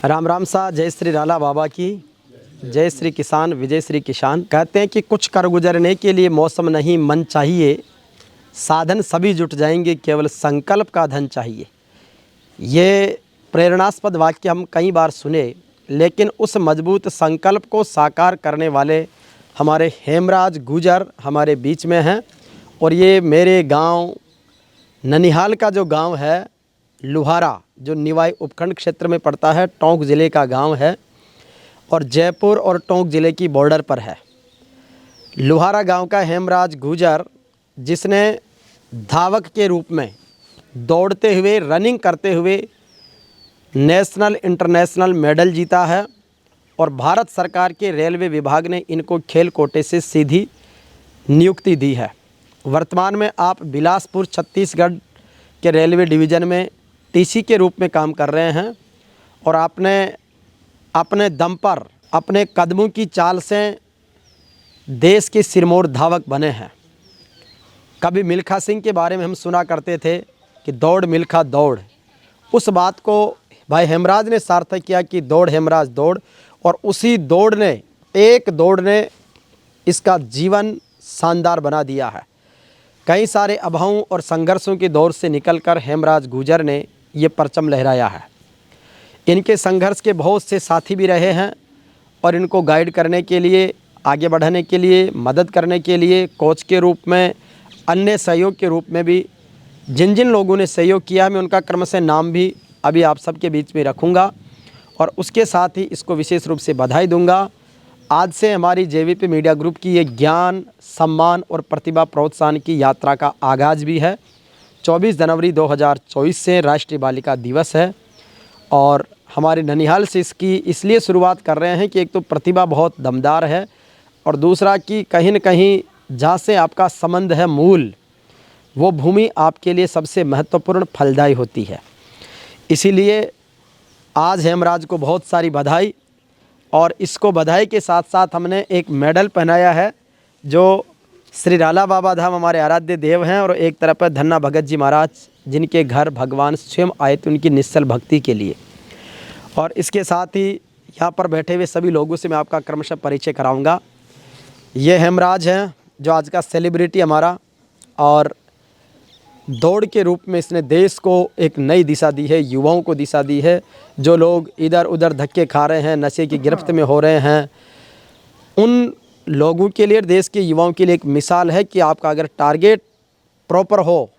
राम राम सा। जय श्री राला बाबा की जय। श्री किसान विजय श्री किसान। कहते हैं कि कुछ कर गुजरने के लिए मौसम नहीं मन चाहिए, साधन सभी जुट जाएंगे, केवल संकल्प का धन चाहिए। ये प्रेरणास्पद वाक्य हम कई बार सुने, लेकिन उस मजबूत संकल्प को साकार करने वाले हमारे हेमराज गुजर हमारे बीच में हैं। और ये मेरे गांव ननिहाल का जो गांव है लुहारा, जो निवाई उपखंड क्षेत्र में पड़ता है, टोंक ज़िले का गांव है और जयपुर और टोंक ज़िले की बॉर्डर पर है। लुहारा गांव का हेमराज गुजर, जिसने धावक के रूप में दौड़ते हुए, रनिंग करते हुए नेशनल इंटरनेशनल मेडल जीता है और भारत सरकार के रेलवे विभाग ने इनको खेल कोटे से सीधी नियुक्ति दी है। वर्तमान में आप बिलासपुर छत्तीसगढ़ के रेलवे डिवीज़न में टीसी के रूप में काम कर रहे हैं और आपने अपने दम पर, अपने कदमों की चाल से देश के सिरमौर धावक बने हैं। कभी मिल्खा सिंह के बारे में हम सुना करते थे कि दौड़ मिल्खा दौड़। उस बात को भाई हेमराज ने सार्थक किया कि दौड़ हेमराज दौड़, और उसी दौड़ ने, एक दौड़ ने इसका जीवन शानदार बना दिया है। कई सारे अभावों और संघर्षों के दौर से निकलकर हेमराज गुजर ने ये परचम लहराया है। इनके संघर्ष के बहुत से साथी भी रहे हैं और इनको गाइड करने के लिए, आगे बढ़ाने के लिए, मदद करने के लिए कोच के रूप में, अन्य सहयोग के रूप में भी जिन जिन लोगों ने सहयोग किया, मैं उनका क्रमशः नाम भी अभी आप सबके बीच में रखूँगा और उसके साथ ही इसको विशेष रूप से बधाई दूंगा। आज से हमारी जेवीपी मीडिया ग्रुप की ये ज्ञान, सम्मान और प्रतिभा प्रोत्साहन की यात्रा का आगाज़ भी है। 24 जनवरी 2024 से राष्ट्रीय बालिका दिवस है और हमारे ननिहाल से इसकी इसलिए शुरुआत कर रहे हैं कि एक तो प्रतिभा बहुत दमदार है और दूसरा कि कहीं न कहीं जहाँ से आपका संबंध है मूल, वो भूमि आपके लिए सबसे महत्वपूर्ण फलदायी होती है। इसीलिए आज हेमराज को बहुत सारी बधाई, और इसको बधाई के साथ साथ हमने एक मेडल पहनाया है जो श्री राला बाबा धाम हमारे आराध्य देव हैं, और एक तरफ है धन्ना भगत जी महाराज, जिनके घर भगवान स्वयं आए थे उनकी निश्चल भक्ति के लिए। और इसके साथ ही यहाँ पर बैठे हुए सभी लोगों से मैं आपका क्रमशः परिचय कराऊंगा। ये हेमराज हैं जो आज का सेलिब्रिटी हमारा, और दौड़ के रूप में इसने देश को एक नई दिशा दी है, युवाओं को दिशा दी है। जो लोग इधर उधर धक्के खा रहे हैं, नशे की गिरफ्त में हो रहे हैं, उन लोगों के लिए, देश के युवाओं के लिए एक मिसाल है कि आपका अगर टारगेट प्रॉपर हो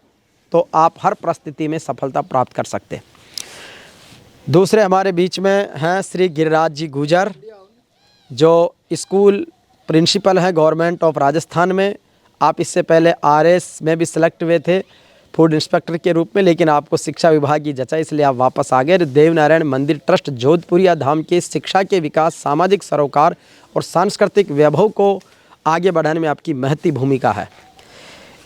तो आप हर परिस्थिति में सफलता प्राप्त कर सकते हैं। दूसरे हमारे बीच में हैं श्री गिरिराज जी गुजर, जो स्कूल प्रिंसिपल हैं गवर्नमेंट ऑफ राजस्थान में। आप इससे पहले आरएस में भी सिलेक्ट हुए थे, फूड इंस्पेक्टर के रूप में, लेकिन आपको शिक्षा विभाग की जचा, इसलिए आप वापस आ गए। देवनारायण मंदिर ट्रस्ट जोधपुरिया धाम के शिक्षा के विकास, सामाजिक सरोकार और सांस्कृतिक वैभव को आगे बढ़ाने में आपकी महती भूमिका है।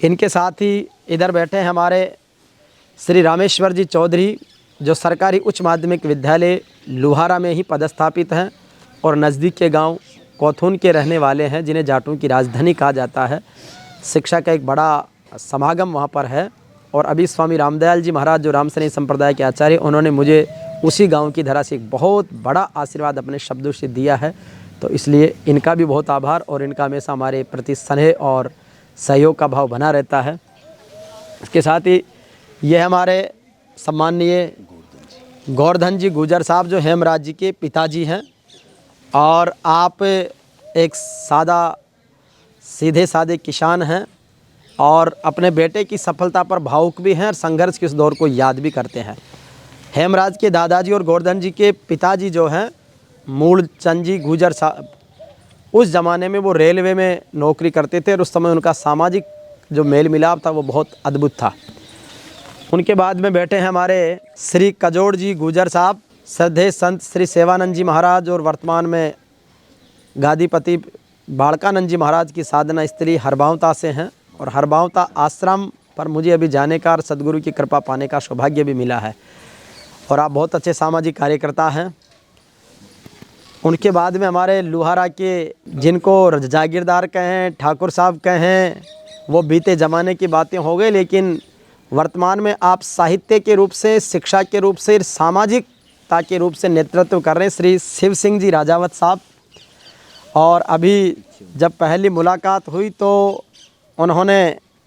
इनके साथ ही इधर बैठे हैं हमारे श्री रामेश्वर जी चौधरी, जो सरकारी उच्च माध्यमिक विद्यालय लुहारा में ही पदस्थापित हैं और नज़दीक के गांव कोथून के रहने वाले हैं, जिन्हें जाटों की राजधानी कहा जाता है। शिक्षा का एक बड़ा समागम वहाँ पर है और अभी स्वामी रामदयाल जी महाराज, जो रामसनेही संप्रदाय के आचार्य, उन्होंने मुझे उसी गांव की धरा से एक बहुत बड़ा आशीर्वाद अपने शब्दों से दिया है। तो इसलिए इनका भी बहुत आभार, और इनका हमेशा हमारे प्रति स्नेह और सहयोग का भाव बना रहता है। इसके साथ ही ये हमारे सम्माननीय गोवर्धन जी गुजर साहब, जो हेमराज जी के पिताजी हैं, और आप एक सादा सीधे सादे किसान हैं और अपने बेटे की सफलता पर भावुक भी हैं और संघर्ष के उस दौर को याद भी करते हैं। हेमराज के दादाजी और गोवर्धन जी के पिताजी जो हैं मूलचंद जी गुजर साहब, उस ज़माने में वो रेलवे में नौकरी करते थे और उस समय उनका सामाजिक जो मेल मिलाप था वो बहुत अद्भुत था। उनके बाद में बैठे हैं हमारे श्री कजोड़ जी गुजर साहब, श्रद्धेय संत श्री सेवानंद जी महाराज, और वर्तमान में गादीपति बाड़कानंद जी महाराज की साधना स्त्री हरबावता से हैं, और हरबावता आश्रम पर मुझे अभी जाने का और सदगुरु की कृपा पाने का सौभाग्य भी मिला है, और आप बहुत अच्छे सामाजिक कार्यकर्ता हैं। उनके बाद में हमारे लुहारा के, जिनको जागीरदार कहें, ठाकुर साहब कहें, वो बीते ज़माने की बातें हो गई, लेकिन वर्तमान में आप साहित्य के रूप से, शिक्षा के रूप से, सामाजिक वक्ता के रूप से नेतृत्व कर रहे हैं श्री शिव सिंह जी राजावत साहब। और अभी जब पहली मुलाकात हुई तो उन्होंने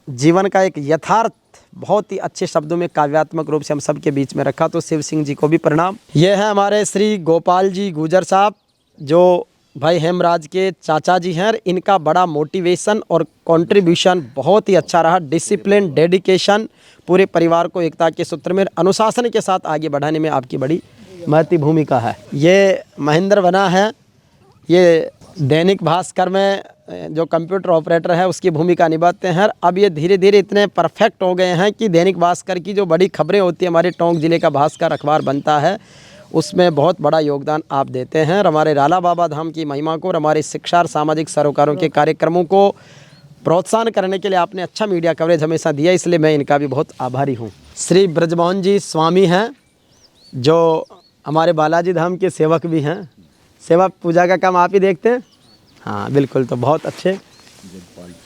जीवन का एक यथार्थ बहुत ही अच्छे शब्दों में काव्यात्मक रूप से हम सबके बीच में रखा। तो शिव सिंह जी को भी प्रणाम। ये है हमारे श्री गोपाल जी गुजर साहब, जो भाई हेमराज के चाचा जी हैं। इनका बड़ा मोटिवेशन और कंट्रीब्यूशन बहुत ही अच्छा रहा। डिसिप्लिन, डेडिकेशन, पूरे परिवार को एकता के सूत्र में अनुशासन के साथ आगे बढ़ाने में आपकी बड़ी महत्वपूर्ण भूमिका है। ये महेंद्र बना है, ये दैनिक भास्कर में जो कंप्यूटर ऑपरेटर है उसकी भूमिका निभाते हैं। अब ये धीरे धीरे इतने परफेक्ट हो गए हैं कि दैनिक भास्कर की जो बड़ी खबरें होती हैं, हमारे टोंक ज़िले का भास्कर अखबार बनता है, उसमें बहुत बड़ा योगदान आप देते हैं। और हमारे राला बाबा धाम की महिमा को और हमारे शिक्षा और सामाजिक सरोकारों के कार्यक्रमों को प्रोत्साहन करने के लिए आपने अच्छा मीडिया कवरेज हमेशा दिया, इसलिए मैं इनका भी बहुत आभारी हूँ। श्री ब्रजमोहन जी स्वामी हैं, जो हमारे बालाजी धाम के सेवक भी हैं। सेवा पूजा का काम आप ही देखते हैं? हाँ बिल्कुल, तो बहुत अच्छे।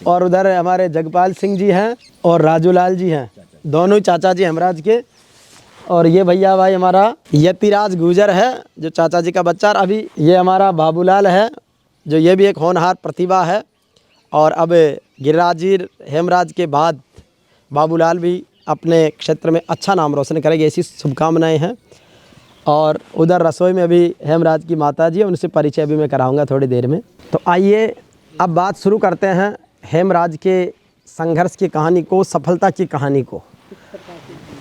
और उधर हमारे जगपाल सिंह जी हैं और राजूलाल जी हैं, दोनों चाचा जी हेमराज के। और ये भैया भाई हमारा यतिराज गुजर है, जो चाचा जी का बच्चा। और अभी ये हमारा बाबूलाल है, जो ये भी एक होनहार प्रतिभा है। और अब गिरिराज जी हेमराज के बाद बाबूलाल भी अपने क्षेत्र में अच्छा नाम रोशन करेंगे, ऐसी शुभकामनाएं हैं। और उधर रसोई में अभी हेमराज की माता जी है, उनसे परिचय भी मैं कराऊंगा थोड़ी देर में। तो आइए अब बात शुरू करते हैं हेमराज के संघर्ष की कहानी को, सफलता की कहानी को।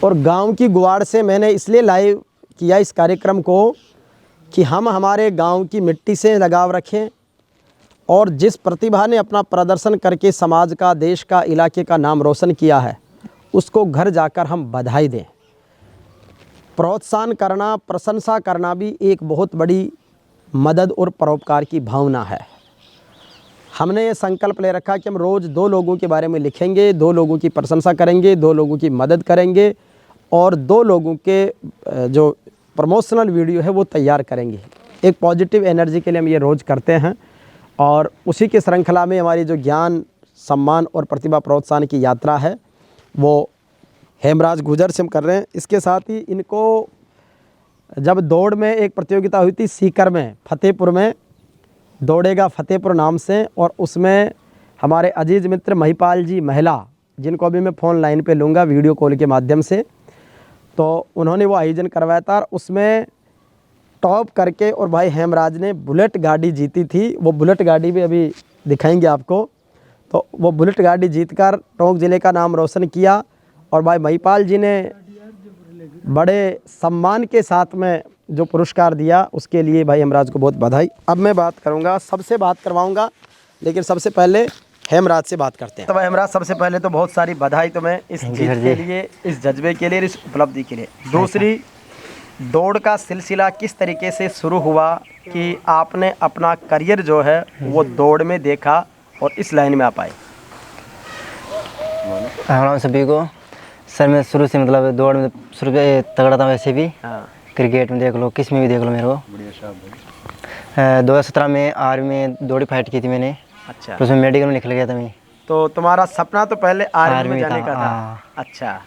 और गांव की गुआड़ से मैंने इसलिए लाइव किया इस कार्यक्रम को कि हम हमारे गांव की मिट्टी से लगाव रखें और जिस प्रतिभा ने अपना प्रदर्शन करके समाज का, देश का, इलाके का नाम रोशन किया है, उसको घर जाकर हम बधाई दें। प्रोत्साहन करना, प्रशंसा करना भी एक बहुत बड़ी मदद और परोपकार की भावना है। हमने ये संकल्प ले रखा कि हम रोज़ 2 लोगों के बारे में लिखेंगे, 2 लोगों की प्रशंसा करेंगे, 2 लोगों की मदद करेंगे और 2 लोगों के जो प्रमोशनल वीडियो है वो तैयार करेंगे। एक पॉजिटिव एनर्जी के लिए हम ये रोज़ करते हैं। और उसी के श्रृंखला में हमारी जो ज्ञान, सम्मान और प्रतिभा प्रोत्साहन की यात्रा है वो हेमराज गुजर से हम कर रहे हैं। इसके साथ ही इनको जब दौड़ में एक प्रतियोगिता हुई थी सीकर में, फतेहपुर में, दौड़ेगा फतेहपुर नाम से, और उसमें हमारे अजीज़ मित्र महिपाल जी महिला, जिनको अभी मैं फ़ोन लाइन पे लूँगा वीडियो कॉल के माध्यम से, तो उन्होंने वो आयोजन करवाया था। और उसमें टॉप करके और भाई हेमराज ने बुलेट गाड़ी जीती थी। वो बुलेट गाड़ी भी अभी दिखाएंगे आपको। तो वो बुलेट गाड़ी जीतकर टोंक ज़िले का नाम रोशन किया। और भाई महिपाल जी ने बड़े सम्मान के साथ में जो पुरस्कार दिया, उसके लिए भाई हेमराज को बहुत बधाई। अब मैं बात करूंगा, सबसे बात करवाऊंगा, लेकिन सबसे पहले हेमराज से बात करते हैं। तो भाई हेमराज, सबसे पहले तो बहुत सारी बधाई तुम्हें इस जीत के लिए, इस जज्बे के लिए, इस उपलब्धि के लिए। दूसरी, दौड़ का सिलसिला किस तरीके से शुरू हुआ कि आपने अपना करियर जो है वो दौड़ में देखा और इस लाइन में आप आए? सभी को सर, मैं शुरू से मतलब दौड़ में शुरू से तगड़ा था, वैसे भी क्रिकेट में देख लो, किस में भी देख लो मेरे को। 2017 में आर्मी में दौड़ी फाइट की थी मैंने। अच्छा। तो उसमें मेडिकल में निकल गया था मैं। तो तुम्हारा सपना तो पहले आर्मी में जाने का था? अच्छा।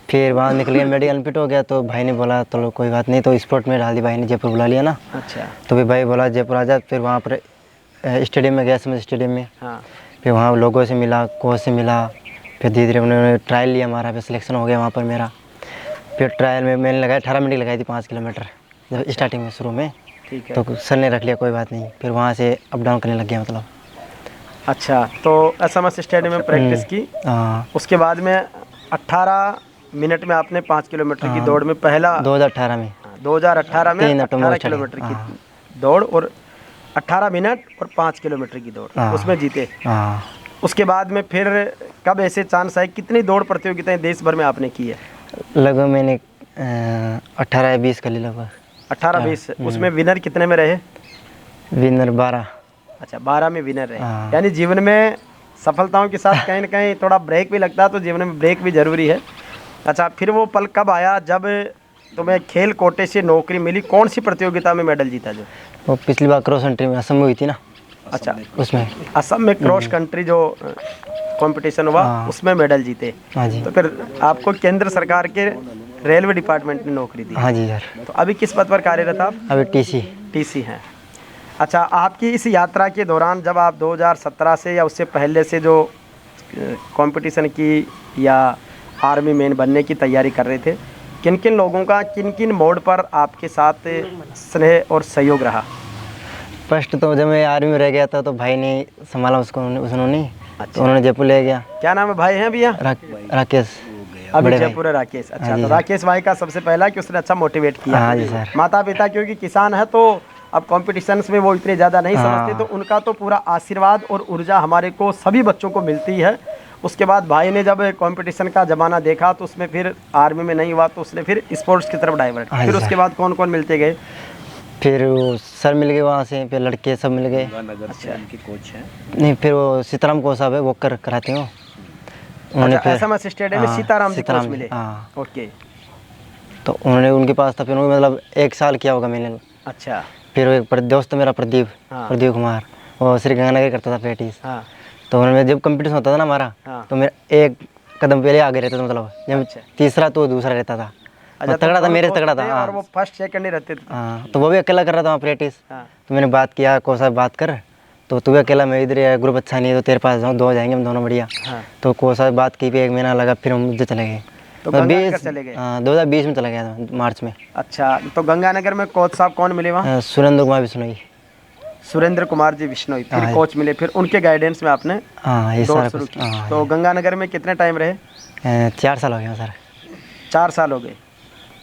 फिर वहाँ निकल गया, मेडिकल में फिट हो गया, तो भाई ने बोला चलो कोई बात नहीं, तो स्पोर्ट में डाल दी भाई ने, जयपुर बुला लिया ना। अच्छा। तो फिर भाई बोला जयपुर आ जा। फिर वहाँ पर स्टेडियम में गया, समझ स्टेडियम में। हाँ। फिर वहाँ लोगों से मिला, कोच से मिला। फिर धीरे धीरे उन्होंने ट्रायल लिया हमारा, फिर सिलेक्शन हो गया वहाँ पर मेरा। फिर ट्रायल में मैंने लगाया 18 मिनट लगाई थी 5 किलोमीटर जब स्टार्टिंग में, शुरू में। ठीक है। तो सर ने रख लिया, कोई बात नहीं। फिर वहाँ से अप डाउन करने लग गया मतलब। अच्छा, तो SMS स्टेडियम में प्रैक्टिस की। हाँ। उसके बाद में 18 मिनट में आपने 5 किलोमीटर की दौड़ में पहला 2018 में 2018 में 18 किलोमीटर की हाँ। दौड़ और 18 मिनट और 5 किलोमीटर की दौड़, उसमें जीते। हाँ। उसके बाद में फिर कब ऐसे चांस आए? कितनी दौड़ प्रतियोगिताएं देश भर में आपने की है? लगभग मैंने 18 या 20 कर ली लगभग। 18-20। उसमें विनर कितने में रहे? विनर 12। अच्छा, 12 में विनर रहे। हाँ। यानी जीवन में सफलताओं के साथ कहीं ना कहीं थोड़ा ब्रेक भी लगता है, तो जीवन में ब्रेक भी ज़रूरी है। अच्छा, फिर वो पल कब आया जब तुम्हें खेल कोटे से नौकरी मिली? कौन सी प्रतियोगिता में मेडल जीता जो? वो पिछली बार क्रॉस कंट्री में असम में हुई थी ना। अच्छा, उसमें असम में क्रॉस कंट्री जो कंपटीशन हुआ, उसमें मेडल जीते। हाँ जी। तो फिर आपको केंद्र सरकार के रेलवे डिपार्टमेंट ने नौकरी दी। हाँ जी सर। तो अभी किस पद पर कार्यरत आप? अभी टीसी। टीसी हैं। अच्छा, आपकी इस यात्रा के दौरान जब आप 2017 से या उससे पहले से जो कंपटीशन की या आर्मी मैन बनने की तैयारी कर रहे थे, किन किन लोगों का किन किन मोड पर आपके साथ स्नेह और सहयोग रहा? फर्स्ट तो जब मैं आर्मी में रह गया था तो भाई ने संभाला उसको, उन्होंने। अच्छा। तो उन्होंने जयपुर ले गया। क्या नाम है भाई हैं भैया? राकेश। अभी बड़े भाई। जयपुर है राकेश। अच्छा, हाँ जी तो सर। राकेश भाई का सबसे पहला कि उसने अच्छा मोटिवेट किया। हाँ जी सर। माता पिता क्योंकि किसान है तो अब कॉम्पिटिशन्स में वो इतने ज़्यादा नहीं समझते, तो उनका तो पूरा आशीर्वाद और ऊर्जा हमारे को सभी बच्चों को मिलती है। उसके बाद भाई ने जब कंपटीशन का ज़माना देखा तो उसमें फिर आर्मी में नहीं हुआ तो उसने फिर स्पोर्ट्स की तरफ डाइवर्ट। हाँ फिर जी उसके सर। बाद कौन कौन मिलते गए? फिर वो सर मिल गए वहाँ से, फिर लड़के सब मिल गए। अच्छा, उनके कोच हैं। नहीं, फिर वो सीताराम कोच साहब है, वो कराते हो। उन्होंने अच्छा, SMS स्टेडियम में हाँ, सीताराम जी कोच सीताराम मिले। हाँ। ओके। तो उन्होंने उनके पास था, फिर उन्होंने मतलब 1 साल किया होगा मैंने। अच्छा। फिर वो एक दोस्त मेरा प्रदीप, हाँ। प्रदीप कुमार, वो श्री गंगानगर करता था प्रैक्टिस। हाँ। तो उन्होंने जब कंपटीशन होता था ना हमारा, हाँ। तो मेरा 1 कदम पहले आगे रहता था, मतलब जब अच्छा। तीसरा तो दूसरा रहता था। अच्छा, मैं तगड़ा था, मेरे से तगड़ा था। और वो फर्स्ट सेकंड ही रहते थे। हाँ, तो वो भी अकेला कर रहा था वहाँ प्रैक्टिस। हाँ। तो मैंने बात किया, कोच साहब बात कर, तो तू भी अकेला, मैं इधर है, ग्रुप अच्छा नहीं है तो तेरे पास जाऊँ, 2 जाएंगे हम दोनों बढ़िया। हाँ। तो कोच साहब बात की, 1 महीना लगा, फिर हम मुझे चले गए। तो मतलब गंगानगर चले गए? हाँ, 2020 में चला गया था, मार्च में। अच्छा, तो गंगानगर में कोच साहब कौन मिले वहाँ? सुरेंद्र कुमार बिश्नोई। सुरेंद्र कुमार जी बिश्नोई फिर हाँ। कोच मिले, फिर उनके गाइडेंस में आपने हाँ, ये दौड़ सारा शुरू कुछ। की। हाँ, तो गंगानगर में कितने टाइम रहे? 4 साल हो गया सर। 4 साल हो गए।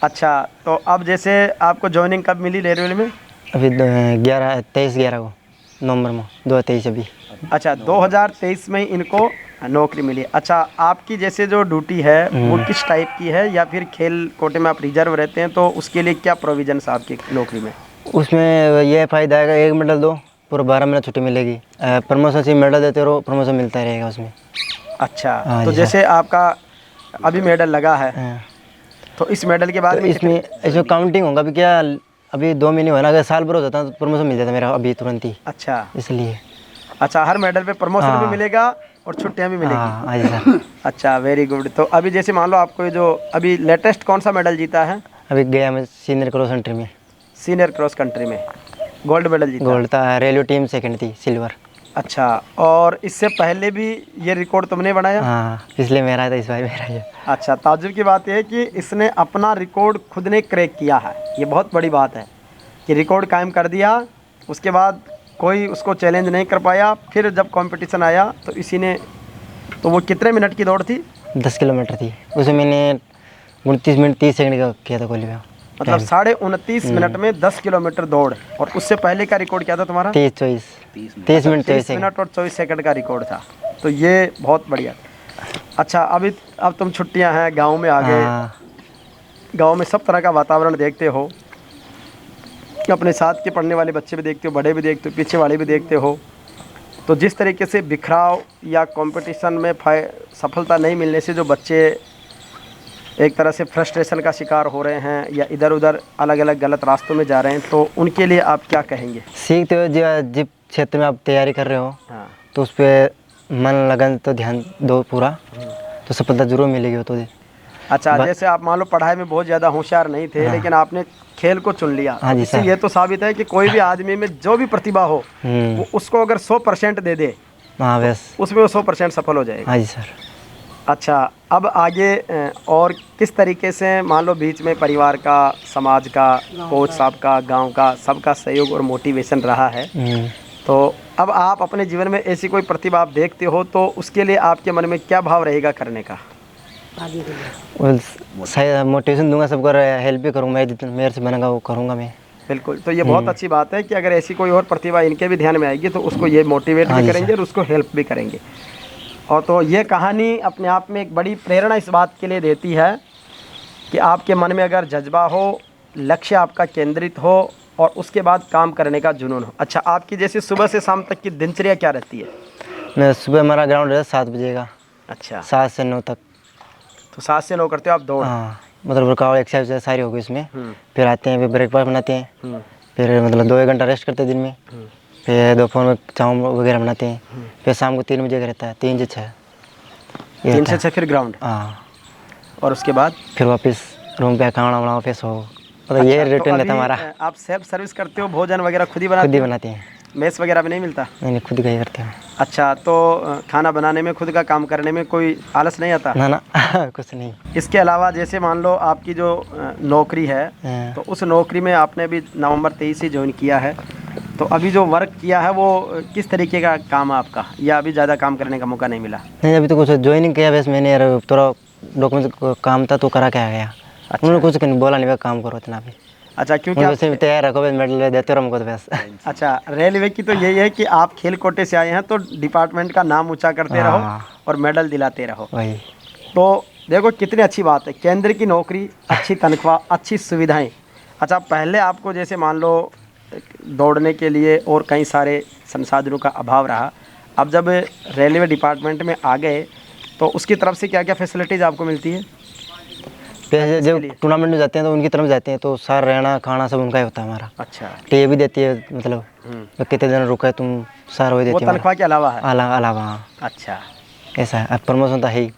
अच्छा, तो अब जैसे आपको ज्वाइनिंग कब मिली रेलवे में? अभी 23/11 को, नवंबर में 2023 अभी। अच्छा, 2023 में इनको नौकरी मिली। अच्छा, आपकी जैसे जो ड्यूटी है वो किस टाइप की है, या फिर खेल कोटे में आप रिजर्व रहते हैं तो उसके लिए क्या प्रोविजन्स आपकी नौकरी में? उसमें ये फ़ायदा है, 1 मेडल दो, पूरा 12 महीना छुट्टी मिलेगी। प्रमोशन से मेडल देते रहो, प्रमोशन मिलता रहेगा उसमें। अच्छा, हाँ तो जी जैसे आपका अभी मेडल लगा है, हाँ। तो इस मेडल के बाद तो में इसमें काउंटिंग होगा अभी, क्या अभी 2 महीने हुआ ना, अगर साल भर हो जाता तो प्रमोशन मिल जाता मेरा अभी तुरंत ही, अच्छा। इसलिए। अच्छा, हर मेडल पे प्रमोशन भी हाँ। मिलेगा और छुट्टियां भी मिलेगी। हाँ जी सर। अच्छा, वेरी गुड। तो अभी जैसे मान लो आपको ये जो अभी लेटेस्ट कौन सा मेडल जीता है? अभी गया मैं सीनियर क्रॉस कंट्री में, सीनियर क्रॉस कंट्री में गोल्ड मेडल जीता। गोल्ड था, रेलवे टीम सेकंड थी, सिल्वर। अच्छा, और इससे पहले भी ये रिकॉर्ड तुमने बनाया? हाँ, इसलिए मेरा था, इस बार मेरा ये। अच्छा, ताज्जुब की बात यह है कि इसने अपना रिकॉर्ड खुद ने क्रैक किया है। ये बहुत बड़ी बात है कि रिकॉर्ड कायम कर दिया, उसके बाद कोई उसको चैलेंज नहीं कर पाया। फिर जब कंपटीशन आया तो इसी ने, तो वो कितने मिनट की दौड़ थी? 10 किलोमीटर थी, उसमें मैंने 29 मिनट 30 सेकंड का किया था क्वालिफाई। मतलब 29.5 मिनट में 10 किलोमीटर दौड़। और उससे पहले का रिकॉर्ड क्या था तुम्हारा? 30 मिनट 30 मिनट और 24 सेकंड का रिकॉर्ड था। तो ये बहुत बढ़िया। अच्छा, अब तुम छुट्टियां हैं, गांव में आ गए। हाँ, गांव में सब तरह का वातावरण देखते हो, अपने साथ के पढ़ने वाले बच्चे भी देखते हो, बड़े भी देखते हो, पीछे वाले भी देखते हो। तो जिस तरीके से बिखराव या कंपटीशन में सफलता नहीं मिलने से जो बच्चे एक तरह से फ्रस्ट्रेशन का शिकार हो रहे हैं या इधर उधर अलग अलग गलत रास्तों में जा रहे हैं, तो उनके लिए आप क्या कहेंगे? सीखते हो जिस क्षेत्र में आप तैयारी कर रहे हो, हाँ। तो उस पर मन लगन तो ध्यान दो पूरा, तो सफलता जरूर मिलेगी वो तो। अच्छा, जैसे आप मान लो पढ़ाई में बहुत ज़्यादा होशियार नहीं थे, लेकिन आपने खेल को चुन लिया। हाँ जी इससे सर। ये तो साबित है कि कोई भी आदमी में जो भी प्रतिभा हो, वो उसको अगर 100% दे दे, हाँ बस, उसमें वो 100% सफल हो जाएगा। हाँ जी सर। अच्छा, अब आगे और किस तरीके से मान लो बीच में परिवार का, समाज का, कोच साहब का, गांव का, सबका सहयोग और मोटिवेशन रहा है, तो अब आप अपने जीवन में ऐसी कोई प्रतिभा आप देखते हो तो उसके लिए आपके मन में क्या भाव रहेगा करने का? सही मोटिवेशन दूंगा सबको, हेल्प भी करूँगा, मैं जितना मेरे से बनेगा वो करूँगा मैं। बिल्कुल। तो ये बहुत अच्छी बात है कि अगर ऐसी कोई और प्रतिभा इनके भी ध्यान में आएगी तो उसको ये मोटिवेट भी करेंगे और उसको हेल्प भी करेंगे। और तो ये कहानी अपने आप में एक बड़ी प्रेरणा इस बात के लिए देती है कि आपके मन में अगर जज्बा हो, लक्ष्य आपका केंद्रित हो और उसके बाद काम करने का जुनून हो। अच्छा, आपकी जैसे सुबह से शाम तक की दिनचर्या क्या रहती है? मैं सुबह, हमारा ग्राउंड है 7 बजे का। अच्छा, 7 से 9 तक। तो 7 से 9 करते हो आप दौड़? हाँ, मतलब वर्कआउट एक्सरसाइज सारी होगी इसमें। फिर आते हैं, फिर ब्रेकफास्ट बनाते हैं, फिर मतलब 2-1 घंटा रेस्ट करते हैं दिन में, फिर दोपहर में चावल वगैरह बनाते हैं, फिर शाम को 3 बजे का रहता है, 3 से 6। 3 से 6 फिर ग्राउंड। हाँ, और उसके बाद फिर वापस रूम पे खाना वाना ऑफिस हो, मतलब ये अच्छा, तो रूटीन रहता अभी, हमारा। आप सेल्फ सर्विस करते हो, भोजन वगैरह खुद ही खुद बनाते ही हो? बनाते हैं। मेस वगैरह भी नहीं मिलता? नहीं नहीं, खुद का ही करते हैं। अच्छा, तो खाना बनाने में, खुद का काम करने में कोई आलस नहीं आता? ना ना कुछ नहीं। इसके अलावा जैसे मान लो आपकी जो नौकरी है, हाँ। तो उस नौकरी में आपने भी नवंबर 23 से ज्वाइन किया है, तो अभी जो वर्क किया है वो किस तरीके का काम है आपका, या अभी ज़्यादा काम करने का मौका नहीं मिला? नहीं, अभी तो कुछ ज्वाइनिंग किया, बस मैंने यार थोड़ा डॉक्यूमेंट काम था तो करा के आ गया। उन्होंने कुछ नहीं बोला, नहीं काम करो इतना भी। अच्छा, क्योंकि उनको आप, सिर्फ तैयार रखो, बस मेडल देते रहो हमको तो बस। अच्छा, रेलवे की तो यही है कि आप खेल कोटे से आए हैं तो डिपार्टमेंट का नाम ऊंचा करते रहो हाँ। और मेडल दिलाते रहो। वही। तो देखो कितनी अच्छी बात है, केंद्र की नौकरी, अच्छी तनख्वाह, अच्छी सुविधाएं। अच्छा, पहले आपको जैसे मान लो दौड़ने के लिए और कई सारे संसाधनों का अभाव रहा, अब जब रेलवे डिपार्टमेंट में आ गए तो उसकी तरफ से क्या क्या फैसिलिटीज़ आपको मिलती है? वैसे जब लिए? टूर्नामेंट में जाते हैं तो उनकी तरफ जाते हैं तो सार रहना खाना सब उनका ही होता है हमारा। अच्छा, टे भी देती है, मतलब तो कितने दिन रुका है तुम, सार वही वो देती है तनख्वाह के अलावा है? अलावा हाँ। अच्छा ऐसा है, अब प्रमोशन तो है ही,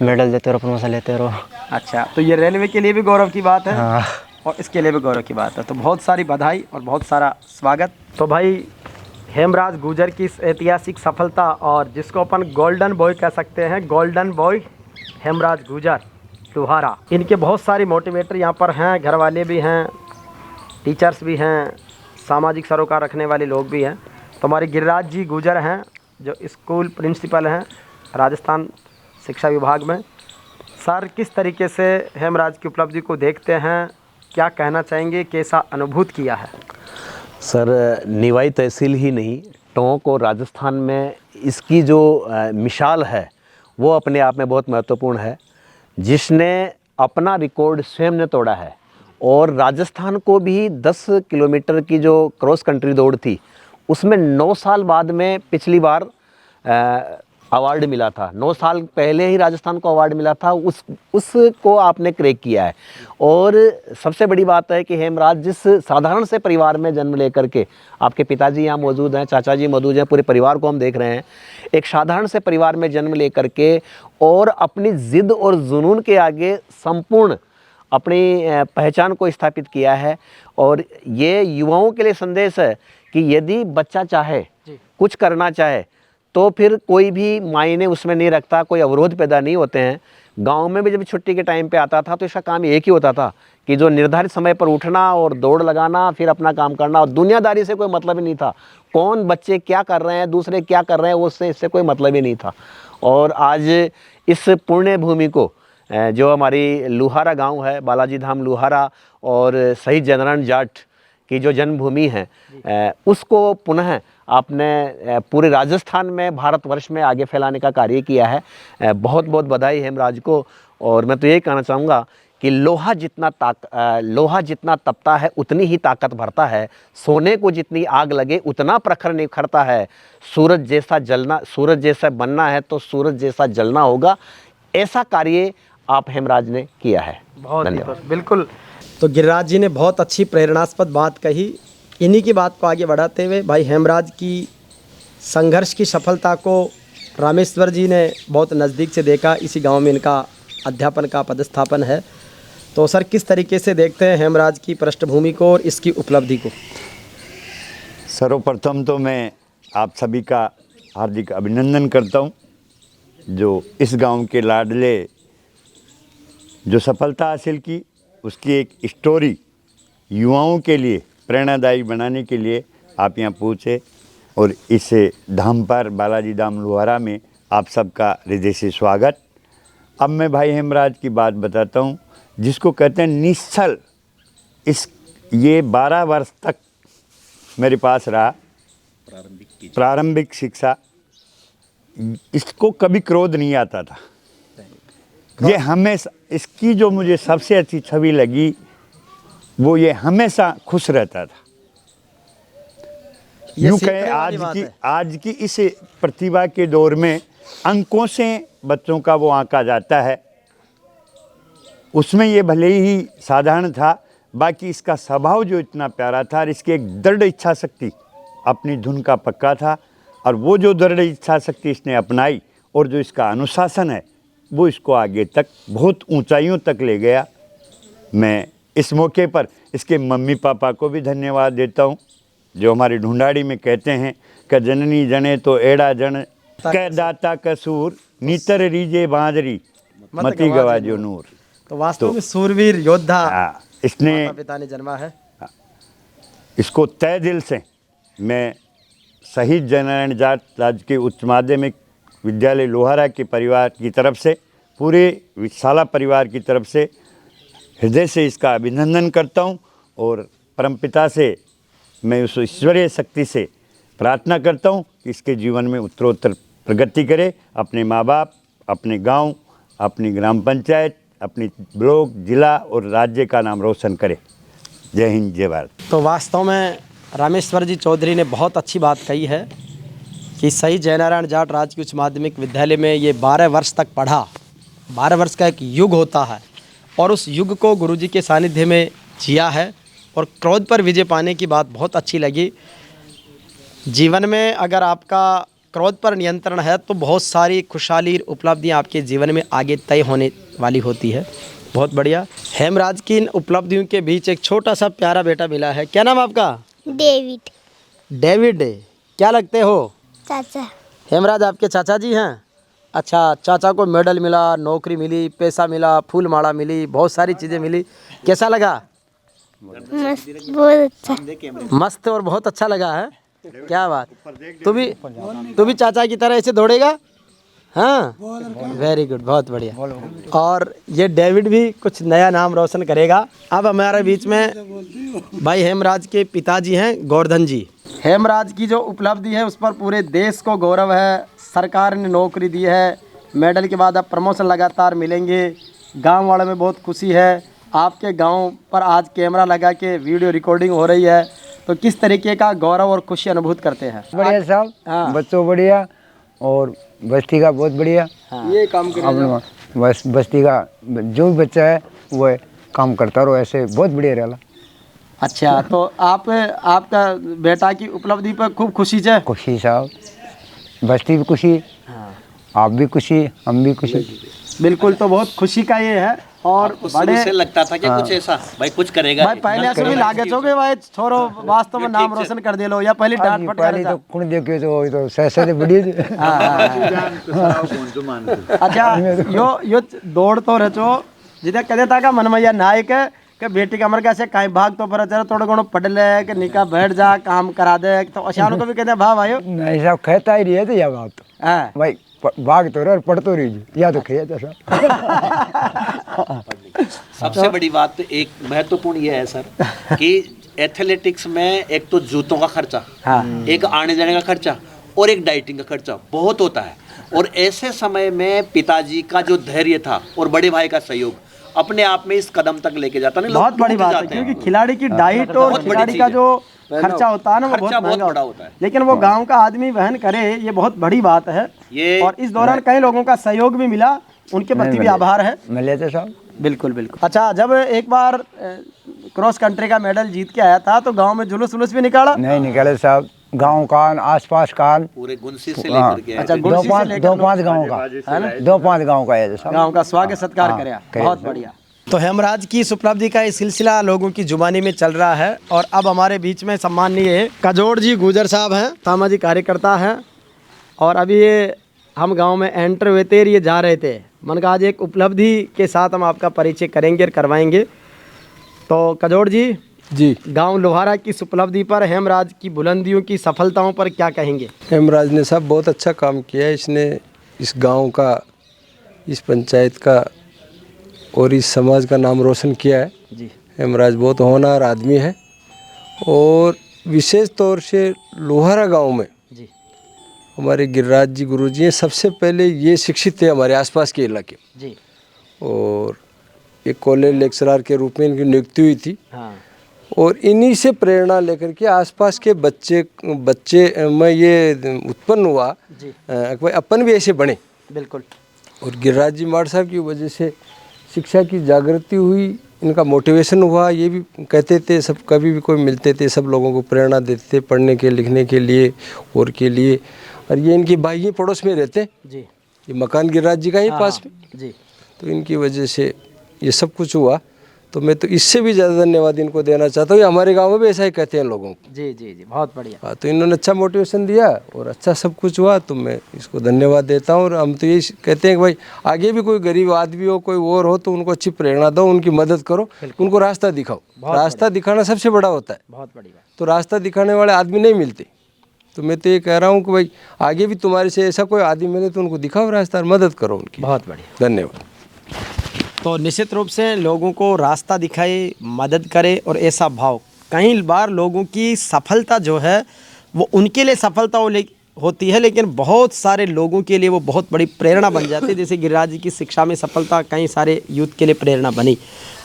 मेडल देते रहो, प्रमोशन लेते रहो। अच्छा, तो ये रेलवे के लिए भी गौरव की बात है हाँ। और इसके लिए भी गौरव की बात है, तो बहुत सारी बधाई और बहुत सारा स्वागत। तो भाई, हेमराज गुर्जर की इस ऐतिहासिक सफलता, और जिसको अपन गोल्डन बॉय कह सकते हैं, गोल्डन बॉय हेमराज गुर्जर लुहारा, इनके बहुत सारे मोटिवेटर यहाँ पर हैं, घर वाले भी हैं, टीचर्स भी हैं, सामाजिक सरोकार रखने वाले लोग भी हैं। तो हमारे गिरिराज जी गुर्जर हैं जो स्कूल प्रिंसिपल हैं राजस्थान शिक्षा विभाग में। सर, किस तरीके से हेमराज की उपलब्धि को देखते हैं, क्या कहना चाहेंगे, कैसा अनुभूत किया है? सर, निवाई तहसील ही नहीं, टोंक और राजस्थान में इसकी जो मिसाल है वो अपने आप में बहुत महत्वपूर्ण है। जिसने अपना रिकॉर्ड स्वयं ने तोड़ा है, और राजस्थान को भी 10 किलोमीटर की जो क्रॉस कंट्री दौड़ थी उसमें 9 साल बाद में पिछली बार अवार्ड मिला था। 9 साल पहले ही राजस्थान को अवार्ड मिला था, उसको आपने क्रैक किया है। और सबसे बड़ी बात है कि हेमराज जिस साधारण से परिवार में जन्म लेकर के, आपके पिताजी यहाँ मौजूद हैं, चाचा जी मौजूद हैं, पूरे परिवार को हम देख रहे हैं, एक साधारण से परिवार में जन्म लेकर के और अपनी ज़िद और जुनून के आगे संपूर्ण अपनी पहचान को स्थापित किया है। और ये युवाओं के लिए संदेश है कि यदि बच्चा चाहे, कुछ करना चाहे, तो फिर कोई भी मायने उसमें नहीं रखता, कोई अवरोध पैदा नहीं होते हैं। गांव में भी जब छुट्टी के टाइम पे आता था तो इसका काम एक ही होता था कि जो निर्धारित समय पर उठना और दौड़ लगाना, फिर अपना काम करना, और दुनियादारी से कोई मतलब ही नहीं था। कौन बच्चे क्या कर रहे हैं, दूसरे क्या कर रहे हैं, उससे इससे कोई मतलब ही नहीं था। और आज इस पुण्य भूमि को, जो हमारी लुहारा गांव है, बालाजी धाम लुहारा, और शहीद जनरल जाट की जो जन्मभूमि है, उसको पुनः आपने पूरे राजस्थान में, भारतवर्ष में आगे फैलाने का कार्य किया है। बहुत बहुत बधाई हेमराज को। और मैं तो यही कहना चाहूँगा कि लोहा जितना तपता है उतनी ही ताकत भरता है, सोने को जितनी आग लगे उतना प्रखर निखरता है, सूरज जैसा बनना है तो सूरज जैसा जलना होगा। ऐसा कार्य आप हेमराज ने किया है। बहुत धन्यवाद। बिल्कुल। तो गिरिराज जी ने बहुत अच्छी प्रेरणास्पद बात कही। इन्हीं की बात को आगे बढ़ाते हुए भाई, हेमराज की संघर्ष की सफलता को रामेश्वर जी ने बहुत नज़दीक से देखा। इसी गांव में इनका अध्यापन का पदस्थापन है। तो सर, किस तरीके से देखते हैं हेमराज की पृष्ठभूमि को और इसकी उपलब्धि को? सर्वप्रथम तो मैं आप सभी का हार्दिक अभिनंदन करता हूं, जो इस गांव के लाडले जो सफलता हासिल की, उसकी एक स्टोरी युवाओं के लिए प्रेरणादायी बनाने के लिए आप यहाँ पहुँचे। और इस धाम पर, बालाजी धाम लुहारा में, आप सबका हृदय से स्वागत। अब मैं भाई हेमराज की बात बताता हूँ, जिसको कहते हैं निश्चल। ये 12 वर्ष तक मेरे पास रहा, प्रारंभिक शिक्षा। इसको कभी क्रोध नहीं आता था। ये हमेशा, इसकी जो मुझे सबसे अच्छी छवि लगी वो ये हमेशा खुश रहता था। यूँ कहें आज की इस प्रतिभा के दौर में अंकों से बच्चों का वो आंका जाता है, उसमें ये भले ही साधारण था, बाकी इसका स्वभाव जो इतना प्यारा था और इसकी एक दृढ़ इच्छा शक्ति, अपनी धुन का पक्का था। और वो जो दृढ़ इच्छा शक्ति इसने अपनाई और जो इसका अनुशासन है वो इसको आगे तक बहुत ऊंचाइयों तक ले गया। मैं इस मौके पर इसके मम्मी पापा को भी धन्यवाद देता हूँ, जो हमारी ढूंढाड़ी में कहते हैं कि जननी जने तो एड़ा जन कै दाता कसूर नीतर रीजे बांदरी मती गवाजो नूर। तो वास्तव में सूरवीर योद्धा इसने माता पिता ने जन्मा है। इसको तय दिल से मैं शहीद जननारायण जाट राजकीय उच्च माध्यमिक विद्यालय लोहारा के परिवार की तरफ से, पूरे विशाला परिवार की तरफ से हृदय से इसका अभिनंदन करता हूँ और परमपिता से मैं उस ईश्वरीय शक्ति से प्रार्थना करता हूँ कि इसके जीवन में उत्तरोत्तर प्रगति करे, अपने माँ बाप, अपने गांव, अपनी ग्राम पंचायत, अपनी ब्लॉक, जिला और राज्य का नाम रोशन करे। जय हिंद, जय भारत। तो वास्तव में रामेश्वर जी चौधरी ने बहुत अच्छी बात कही है कि शहीद जयनारायण जाट राजकीय उच्च माध्यमिक विद्यालय में ये 12 वर्ष तक पढ़ा। 12 वर्ष का एक युग होता है और उस युग को गुरुजी के सानिध्य में जिया है और क्रोध पर विजय पाने की बात बहुत अच्छी लगी। जीवन में अगर आपका क्रोध पर नियंत्रण है तो बहुत सारी खुशहाली उपलब्धियां आपके जीवन में आगे तय होने वाली होती है। बहुत बढ़िया। हेमराज की इन उपलब्धियों के बीच एक छोटा सा प्यारा बेटा मिला है। क्या नाम आपका? डेविड। डेविड। क्या लगते हो? चाचा। हेमराज आपके चाचा जी हैं? अच्छा, चाचा को मेडल मिला, नौकरी मिली, पैसा मिला, फूल माला मिली, बहुत सारी चीज़ें मिली। कैसा लगा? मस्त, बहुत अच्छा। मस्त और बहुत अच्छा लगा है। क्या बात। तू भी चाचा की तरह ऐसे दौड़ेगा? हाँ, वेरी गुड, बहुत बढ़िया। और ये डेविड भी कुछ नया नाम रोशन करेगा। अब हमारे बीच में भाई हेमराज के पिताजी हैं गोवर्धन जी। हेमराज की जो उपलब्धि है उस पर पूरे देश को गौरव है। सरकार ने नौकरी दी है, मेडल के बाद अब प्रमोशन लगातार मिलेंगे। गांव वालों में बहुत खुशी है। आपके गांव पर आज कैमरा लगा के वीडियो रिकॉर्डिंग हो रही है, तो किस तरीके का गौरव और खुशी अनुभूत करते हैं? बढ़िया साहब। हाँ। बच्चों बढ़िया और बस्ती का बहुत बढ़िया। ये काम करेगा। बस बस्ती का जो भी बच्चा है वो काम करता रहो, ऐसे बहुत बढ़िया रहेगा। अच्छा, तो आपका बेटा की उपलब्धि पर खूब खुशी है? खुशी साहब, बस्ती भी खुशी, आप भी खुशी, हम भी खुशी। बिल्कुल, तो बहुत खुशी का ये है। और बड़े से लगता था कि कुछ ऐसा भाई कुछ करेगा भाई पहले ऐसे भी लागे छोगे भाई छोरो वास्तव में नाम रोशन कर दे लो या पहले डांट फट पहले तो कौन देखे तो सहसे बढ़िया। अच्छा, यो दौड़ तो रचो जिधर कदे ताका मन में या नायक है कि बेटी का अमर कैसे कहीं भाग तो पर चलो थोड़ा घणो पढ़ ले कि निका बैठ जा काम करा दे, तो अशान को भी कहते भाव आयो नहीं साहब, कहता ही रही है तो यह बात हाँ भाई भाग तो रहे और पढ़ तो रही या तो खेत है सर। सबसे बड़ी बात एक महत्वपूर्ण ये है सर कि एथलेटिक्स में एक तो जूतों का खर्चा, एक आने जाने का खर्चा और एक डाइटिंग का खर्चा बहुत होता है। और ऐसे समय में पिताजी का जो धैर्य था और बड़े भाई का सहयोग अपने आप में इस कदम तक लेके जाता नहीं। बहुत बड़ी बात है, क्योंकि खिलाड़ी की डाइट और खिलाड़ी का जो खर्चा होता है ना वो बहुत महंगा बड़ा होता है, लेकिन वो गांव का आदमी वहन करे, ये बहुत बड़ी बात है। और इस दौरान कई लोगों का सहयोग भी मिला, उनके प्रति भी आभार है। मिले थे साहब। बिल्कुल बिल्कुल। अच्छा, जब एक बार क्रॉस कंट्री का मेडल जीत के आया था तो गांव में जुलूस वुलूस भी निकाला? नहीं निकाले साहब, गांव का आसपास का पूरे गुनसी से लेकर के। अच्छा, दो पांच गाँव का है ना, 2-5 गाँव का है साहब। गांव का स्वागत सत्कार कराया, बहुत बढ़िया। तो हेमराज की इस उपलब्धि का ये सिलसिला लोगों की जुबानी में चल रहा है। और अब हमारे बीच में सम्माननीय कजोड़ जी गुजर साहब हैं, सामाजिक कार्यकर्ता हैं। और अभी ये हम गांव में एंटर हुए थे, ये जा रहे थे, मन का आज एक उपलब्धि के साथ हम आपका परिचय करेंगे और करवाएंगे। तो कजोड़ जी गांव लोहारा की इस उपलब्धि पर, हेमराज की बुलंदियों की सफलताओं पर क्या कहेंगे? हेमराज ने साहब बहुत अच्छा काम किया है। इसने इस गांव का, इस पंचायत का और इस समाज का नाम रोशन किया है जी। हेमराज बहुत होनहार आदमी है और विशेष तौर से लोहारा गांव में जी हमारे गिरिराज जी गुरुजी हैं, सबसे पहले ये शिक्षित थे हमारे आसपास के इलाके जी। और एक कॉलेज लेक्चरर के रूप में इनकी नियुक्ति हुई थी। हाँ। और इन्हीं से प्रेरणा लेकर के आसपास के बच्चे में ये उत्पन्न हुआ कि अपन भी ऐसे बने। बिल्कुल। और गिरिराज जी माड़ साहब की वजह से शिक्षा की जागृति हुई, इनका मोटिवेशन हुआ। ये भी कहते थे, सब कभी भी कोई मिलते थे सब लोगों को प्रेरणा देते थे पढ़ने के लिखने के लिए और के लिए। और ये इनकी भाई पड़ोस में रहते जी, ये मकान गिरिराज जी का ही पास में जी। तो इनकी वजह से ये सब कुछ हुआ। तो मैं तो इससे भी ज़्यादा धन्यवाद इनको देना चाहता हूँ। ये हमारे गांव में भी ऐसा ही कहते हैं लोगों को। जी जी जी, बहुत बढ़िया। हाँ, तो इन्होंने अच्छा मोटिवेशन दिया और अच्छा सब कुछ हुआ, तो मैं इसको धन्यवाद देता हूँ। और हम तो यही कहते हैं कि भाई आगे भी कोई गरीब आदमी हो, कोई और हो, तो उनको अच्छी प्रेरणा दो, उनकी मदद करो, उनको रास्ता दिखाओ। रास्ता दिखाना सबसे बड़ा होता है, बहुत बड़ी बात। तो रास्ता दिखाने वाले आदमी नहीं मिलते। तो मैं तो ये कह रहा हूँ कि भाई आगे भी तुम्हारे से ऐसा कोई आदमी मिले तो उनको दिखाओ रास्ता और मदद करो उनकी। बहुत बढ़िया। धन्यवाद। तो निश्चित रूप से लोगों को रास्ता दिखाए, मदद करे, और ऐसा भाव कई बार लोगों की सफलता जो है वो उनके लिए सफलता होती है, लेकिन बहुत सारे लोगों के लिए वो बहुत बड़ी प्रेरणा बन जाती है। जैसे गिरिराज जी की शिक्षा में सफलता कई सारे यूथ के लिए प्रेरणा बनी,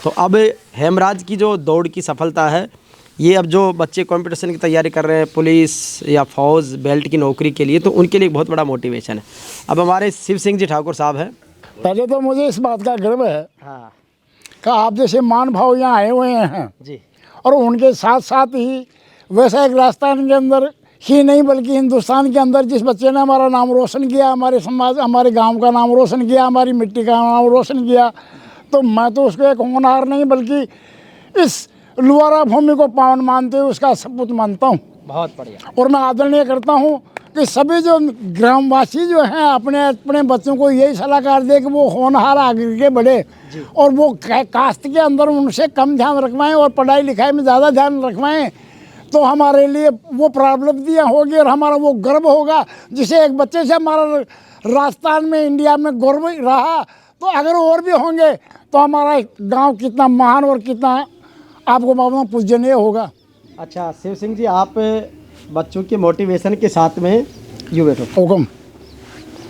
तो अब हेमराज की जो दौड़ की सफलता है, ये अब जो बच्चे कंपटीशन की तैयारी कर रहे हैं पुलिस या फौज बेल्ट की नौकरी के लिए, तो उनके लिए बहुत बड़ा मोटिवेशन है। अब हमारे शिव सिंह जी ठाकुर साहब हैं। पहले तो मुझे इस बात का गर्व है हाँ कि आप जैसे मान भाव यहाँ आए हुए हैं जी, और उनके साथ साथ ही वैसा एक राजस्थान के अंदर ही नहीं बल्कि हिंदुस्तान के अंदर जिस बच्चे ने हमारा नाम रोशन किया, हमारे समाज, हमारे गांव का नाम रोशन किया, हमारी मिट्टी का नाम रोशन किया, तो मैं तो उसको एक होनहार नहीं बल्कि इस लुआरा भूमि को पावन मानते हुए उसका सपूत मानता हूँ। बहुत बढ़िया। और मैं आदरणीय करता हूँ कि सभी जो ग्रामवासी जो हैं अपने अपने बच्चों को यही सलाहकार दे कि वो होनहार आगे के बढ़े और वो कास्ट के अंदर उनसे कम ध्यान रखवाएं और पढ़ाई लिखाई में ज़्यादा ध्यान रखवाएं, तो हमारे लिए वो प्राप्तियाँ होगी और हमारा वो गर्व होगा। जिसे एक बच्चे से हमारा राजस्थान में, इंडिया में गौरव रहा, तो अगर और भी होंगे तो हमारा गाँव कितना महान और कितना आपको मालूम पूजनीय होगा। अच्छा शिव सिंह जी, आप बच्चों के मोटिवेशन के साथ में यूँ बैठो, हुक्म।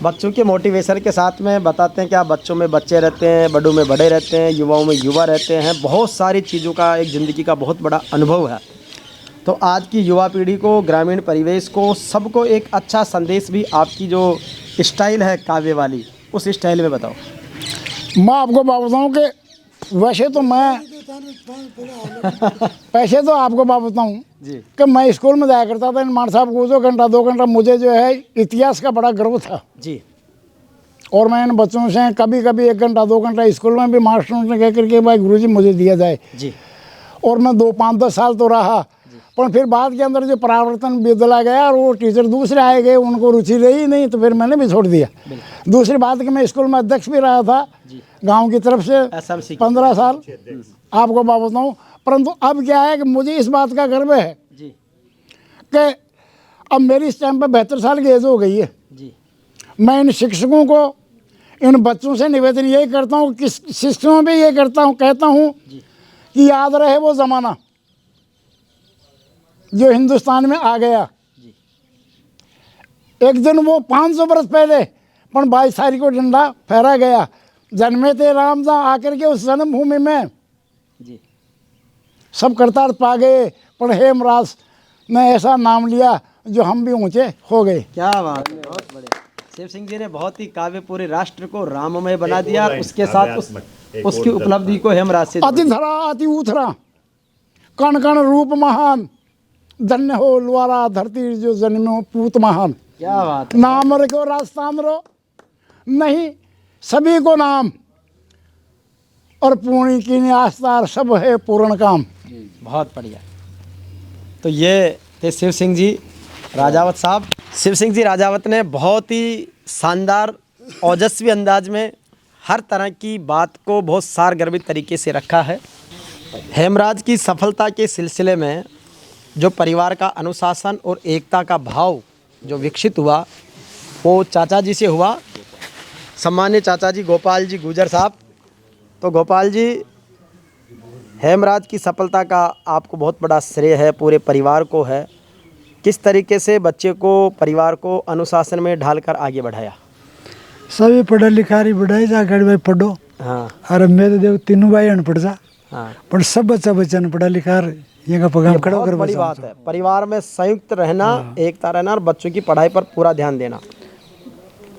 बच्चों के मोटिवेशन के साथ में बताते हैं कि आप बच्चों में बच्चे रहते हैं, बड़ों में बड़े रहते हैं, युवाओं में युवा रहते हैं, बहुत सारी चीज़ों का एक ज़िंदगी का बहुत बड़ा अनुभव है। तो आज की युवा पीढ़ी को, ग्रामीण परिवेश को, सबको एक अच्छा संदेश भी आपकी जो स्टाइल है काव्य वाली, उस स्टाइल में बताओ। मैं आपको बताऊँ कि वैसे तो मैं पैसे तो आपको बात बताऊँ कि मैं स्कूल में जाया करता था मान साहब को 2 घंटा मुझे जो है इतिहास का बड़ा गर्व था जी। और मैं इन बच्चों से कभी कभी 1 घंटा 2 घंटा स्कूल में भी मास्टरों ने कह करके भाई गुरुजी मुझे दिया जाए जी। और मैं 2, 5, 10 साल तो रहा, पर फिर बाद के अंदर जो परिवर्तन बदला गया और वो टीचर दूसरे आए गए, उनको रुचि रही नहीं, तो फिर मैंने भी छोड़ दिया। दूसरी बात कि मैं स्कूल में अध्यक्ष भी रहा था गांव की तरफ से 15 साल, आपको बात बताऊँ। परंतु अब क्या है कि मुझे इस बात का गर्व है कि अब मेरी इस टाइम पर 72 साल की एज हो गई है जी। मैं इन शिक्षकों को, इन बच्चों से निवेदन यही करता हूँ कि शिक्षकों में ये कहता हूँ कि याद रहे वो ज़माना जो हिंदुस्तान में आ गया। एक दिन वो 500 बरस पहले, पर 22 तारीख को डंडा फहरा गया, जन्मे थे राम जा आकर के उस जन्मभूमि में जी। सब करतार पा गए, पर हेमराज ने ऐसा नाम लिया जो हम भी ऊंचे हो गए। क्या बात है, बहुत बढ़िया। शिव सिंह जी ने बहुत ही काव्य पूरे राष्ट्र को राममय बना दिया, और उसके साथ उसकी उपलब्धि को हेमराज से अति धरा अति उथरा कण कण रूप महान, धन्य हो लुआरा धरती जो जन्मो पूत महान। क्या बात है। नाम रखो राजस्थान रो नहीं सभी को नाम, और पूर्णी की आस्था सब है पूर्ण काम। बहुत बढ़िया। तो ये थे शिव सिंह जी राजावत साहब। शिव सिंह जी राजावत ने बहुत ही शानदार ओजस्वी अंदाज में हर तरह की बात को बहुत सारगर्भित तरीके से रखा है। हेमराज की सफलता के सिलसिले में जो परिवार का अनुशासन और एकता का भाव जो विकसित हुआ, वो चाचा जी से हुआ। सम्मानित चाचा जी गोपाल जी गुजर साहब। तो गोपाल जी, हेमराज की सफलता का आपको बहुत बड़ा श्रेय है, पूरे परिवार को है। किस तरीके से बच्चे को, परिवार को अनुशासन में ढालकर आगे बढ़ाया? सभी पढ़ा लिखा रही बढ़ाई जा गाड़ी भाई पढ़ो। हाँ। अरे मैं तो देखो तीनों भाई अनपढ़ जा। हाँ। पर सब बच्चा न पढ़ा लिखा ये का पगाम खड़ा बहुत बड़ी बात है। परिवार में संयुक्त रहना, एकता रहना और बच्चों की पढ़ाई पर पूरा ध्यान देना।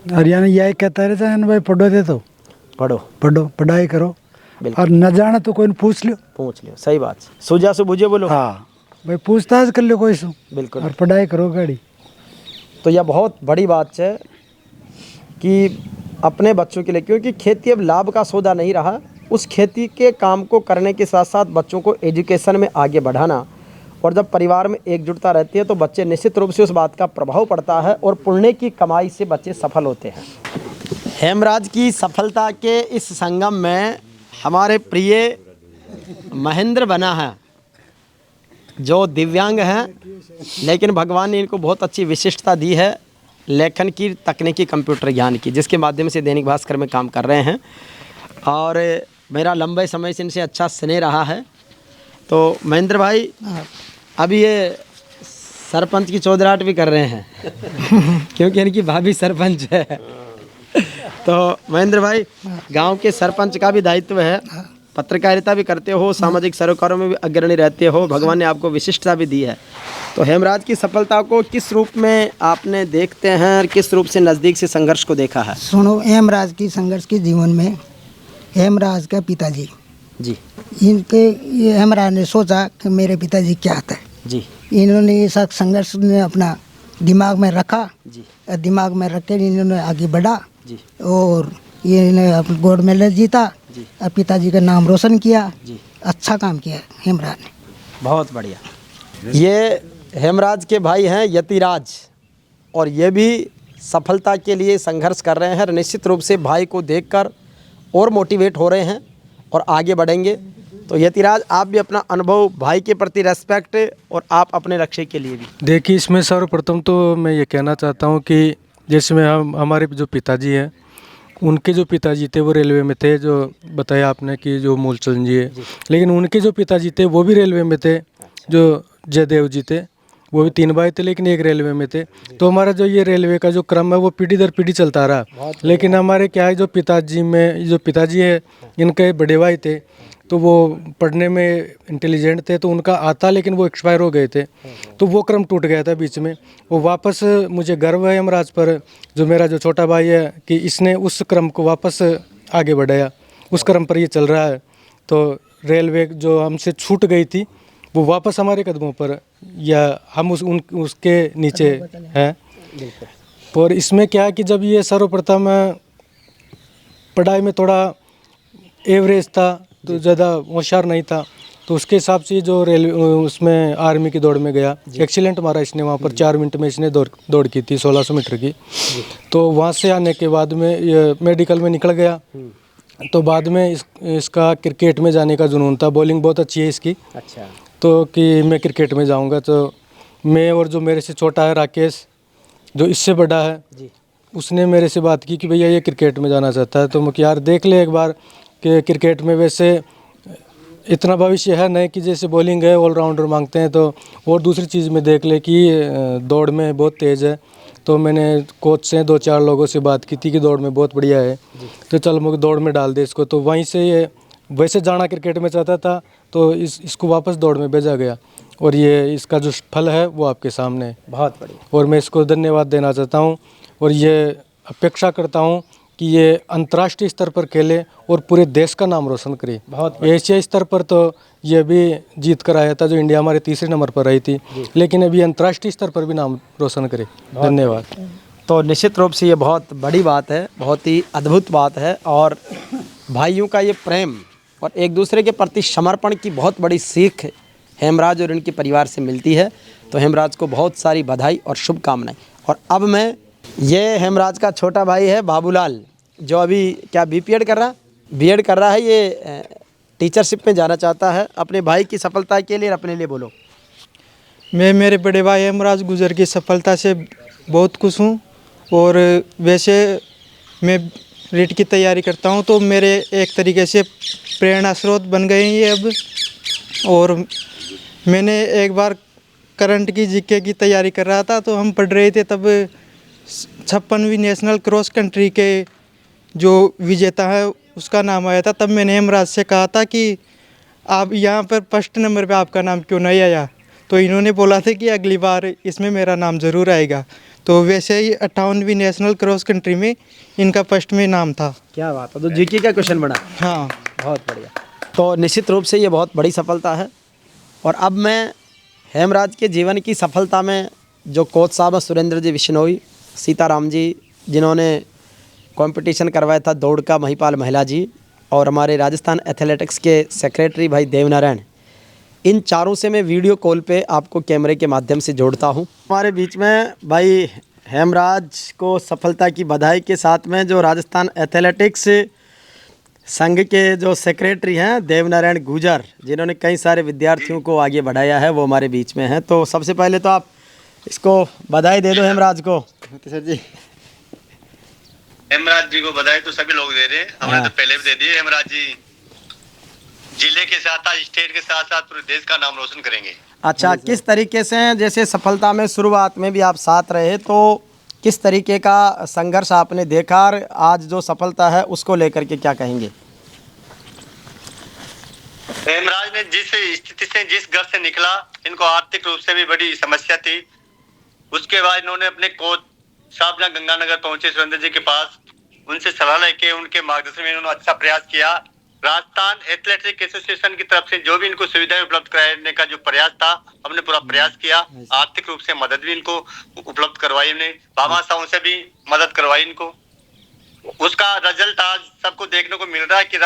हरियाणा यही कहता रहता है भाई पढ़ो दे तो पढ़ो पढ़ाई करो, और न जाना तो कोई पूछ लियो। सही बात। सूझा सु बुझे बोलो। हाँ भाई पूछताछ कर लो कोई सु। बिल्कुल। और पढ़ाई करो गाड़ी। तो यह बहुत बड़ी बात है कि अपने बच्चों के लिए, क्योंकि खेती अब लाभ का सौदा नहीं रहा, उस खेती के काम को करने के साथ साथ बच्चों को एजुकेशन में आगे बढ़ाना, और जब परिवार में एकजुटता रहती है तो बच्चे निश्चित रूप से उस बात का प्रभाव पड़ता है और पुण्य की कमाई से बच्चे सफल होते हैं। हेमराज की सफलता के इस संगम में हमारे प्रिय महेंद्र बना है, जो दिव्यांग हैं, लेकिन भगवान ने इनको बहुत अच्छी विशिष्टता दी है लेखन की, तकनीकी, कंप्यूटर ज्ञान की, जिसके माध्यम से दैनिक भास्कर में काम कर रहे हैं और मेरा लंबे समय से इनसे अच्छा स्नेह रहा है। तो महेंद्र भाई अभी ये सरपंच की चौधराहट भी कर रहे हैं क्योंकि इनकी भाभी सरपंच है। तो महेंद्र भाई, गांव के सरपंच का भी दायित्व है, पत्रकारिता भी करते हो, सामाजिक सरोकारों में भी अग्रणी रहते हो, भगवान ने आपको विशिष्टता भी दी है। तो हेमराज की सफलता को किस रूप में आपने देखते हैं और किस रूप से नज़दीक से संघर्ष को देखा है? सुनो, हेमराज की संघर्ष के जीवन में हेमराज का पिताजी जी, ये हेमराज ने सोचा कि मेरे पिताजी क्या था जी, इन्होंने ये सब संघर्ष ने अपना दिमाग में रखा जी, दिमाग में रख के इन्होंने आगे बढ़ा जी, और ये गोल्ड मेडल जीता जी, और पिताजी का नाम रोशन किया जी। अच्छा काम किया हेमराज ने। बहुत बढ़िया। ये हेमराज के भाई हैं यतिराज, और ये भी सफलता के लिए संघर्ष कर रहे हैं और निश्चित रूप से भाई को देखकर और मोटिवेट हो रहे हैं और आगे बढ़ेंगे। तो यतिराज, आप भी अपना अनुभव, भाई के प्रति रेस्पेक्ट और आप अपने लक्ष्य के लिए भी। देखिए, इसमें सर्वप्रथम तो मैं ये कहना चाहता हूँ कि जैसे में हमारे जो पिताजी हैं, उनके जो पिताजी थे वो रेलवे में थे, जो बताया आपने कि जो मूलचंद जी है, लेकिन उनके जो पिताजी थे वो भी रेलवे में थे, जो जयदेव जी थे, वो भी 3 भाई थे लेकिन एक रेलवे में थे। तो हमारा जो ये रेलवे का जो क्रम है वो पीढ़ी दर पीढ़ी चलता रहा। लेकिन हमारे क्या है, जो पिताजी है, इनके बड़े भाई थे, तो वो पढ़ने में इंटेलिजेंट थे, तो उनका आता, लेकिन वो एक्सपायर हो गए थे, तो वो क्रम टूट गया था बीच में। वो वापस, मुझे गर्व है हेमराज पर, जो मेरा जो छोटा भाई है, कि इसने उस क्रम को वापस आगे बढ़ाया, उस क्रम पर ये चल रहा है। तो रेलवे जो हमसे छूट गई थी वो वापस हमारे कदमों पर, या हम उसके नीचे हैं। और इसमें क्या है कि जब ये सर्वप्रथम पढ़ाई में थोड़ा एवरेज था, तो ज़्यादा होशियार नहीं था, तो उसके हिसाब से जो रेलवे उसमें आर्मी की दौड़ में गया, एक्सीलेंट मारा इसने वहाँ पर। 4 मिनट में इसने दौड़ की थी 1600 मीटर की। तो वहाँ से आने के बाद में ये मेडिकल में निकल गया। तो बाद में इसका क्रिकेट में जाने का जुनून था, बॉलिंग बहुत अच्छी है इसकी। अच्छा। तो कि मैं क्रिकेट में जाऊंगा। तो मैं और जो मेरे से छोटा है राकेश, जो इससे बड़ा है जी, उसने मेरे से बात की कि भैया ये क्रिकेट में जाना चाहता है। तो मैं यार देख ले एक बार कि क्रिकेट में वैसे इतना भविष्य है नहीं कि जैसे बॉलिंग है ऑलराउंडर मांगते हैं, तो और दूसरी चीज़ में देख ले कि दौड़ में बहुत तेज़ है। तो मैंने कोच से 2-4 लोगों से बात की थी कि दौड़ में बहुत बढ़िया है, तो चल मुझे दौड़ में डाल दे इसको। तो वहीं से ये वैसे जाना क्रिकेट में चाहता था, तो इसको वापस दौड़ में भेजा गया, और ये इसका जो फल है वो आपके सामने है। बहुत बढ़िया। और मैं इसको धन्यवाद देना चाहता हूँ, और ये अपेक्षा करता हूँ कि ये अंतर्राष्ट्रीय स्तर पर खेले और पूरे देश का नाम रोशन करे। बहुत एशियाई स्तर पर तो ये भी जीत कर आया था, जो इंडिया हमारे तीसरे नंबर पर रही थी, लेकिन अभी अंतर्राष्ट्रीय स्तर पर भी नाम रोशन करे। धन्यवाद। तो निश्चित रूप से ये बहुत बड़ी बात है, बहुत ही अद्भुत बात है, और भाइयों का ये प्रेम और एक दूसरे के प्रति समर्पण की बहुत बड़ी सीख हेमराज और इनके परिवार से मिलती है। तो हेमराज को बहुत सारी बधाई और शुभकामनाएं। और अब मैं, ये हेमराज का छोटा भाई है बाबूलाल, जो अभी क्या बीपीएड कर रहा, बीएड कर रहा है, ये टीचरशिप में जाना चाहता है। अपने भाई की सफलता के लिए अपने लिए बोलो। मैं मेरे बड़े भाई हेमराज गुजर की सफलता से बहुत खुश हूँ, और वैसे मैं रीट की तैयारी करता हूँ, तो मेरे एक तरीके से प्रेरणा स्रोत बन गए हैं ये अब। और मैंने एक बार करंट की जीके की तैयारी कर रहा था, तो हम पढ़ रहे थे, तब 56वीं नेशनल क्रॉस कंट्री के जो विजेता है उसका नाम आया था। तब मैंने हेमराज से कहा था कि आप यहाँ पर फर्स्ट नंबर पे आपका नाम क्यों नहीं आया, तो इन्होंने बोला था कि अगली बार इसमें मेरा नाम ज़रूर आएगा। तो वैसे ही 58वीं नेशनल क्रॉस कंट्री में इनका फर्स्ट में नाम था। क्या बात है, तो जीके का क्वेश्चन बना। हाँ, बहुत बढ़िया। तो निश्चित रूप से ये बहुत बड़ी सफलता है। और अब मैं हेमराज के जीवन की सफलता में जो कोच साहब हैं, सुरेंद्र जी बिश्नोई, सीताराम जी, जिन्होंने कंपटीशन करवाया था दौड़ का, महिपाल महिला जी, और हमारे राजस्थान एथलेटिक्स के सेक्रेटरी भाई देवनारायण, इन चारों से मैं वीडियो कॉल पे आपको कैमरे के माध्यम से जोड़ता हूँ। हमारे बीच में भाई हेमराज को सफलता की बधाई के साथ में जो राजस्थान एथलेटिक्स संघ के जो सेक्रेटरी हैं देवनारायण गुजर, जिन्होंने कई सारे विद्यार्थियों को आगे बढ़ाया है, वो हमारे बीच में हैं। तो सबसे पहले तो आप इसको बधाई दे दो हेमराज को। सर जी, हेमराज जी को बधाई तो सभी लोग दे रहे हैं, हमने तो पहले भी दे दिए। हेमराज जी जिले के साथ साथ स्टेट के साथ साथ पूरे देश का नाम रोशन करेंगे। अच्छा, किस तरीके से, जैसे सफलता में शुरुआत में भी आप साथ रहे, तो किस तरीके का संघर्ष आपने देखा और आज जो सफलता है उसको लेकर के क्या कहेंगे? हेमराज ने जिस स्थिति से, जिस घर से निकला, इनको आर्थिक रूप से भी बड़ी समस्या थी। उसके बाद इन्होंने अपने कोच साहब जहाँ गंगानगर पहुंचे सुरेंद्र जी के पास, उनसे सलाह लेके उनके मार्गदर्शन में इन्होंने अच्छा प्रयास किया। राजस्थान एथलेटिक एसोसिएशन की तरफ से जो भी इनको सुविधाएं उपलब्ध कराने का जो प्रयास था, हमने पूरा प्रयास किया। आर्थिक रूप से मदद भी इनको उपलब्ध करवाई, हमने बाबा साहब से भी मदद करवाई इनको। उसका रिजल्ट आज सबको देखने को मिल रहा है कि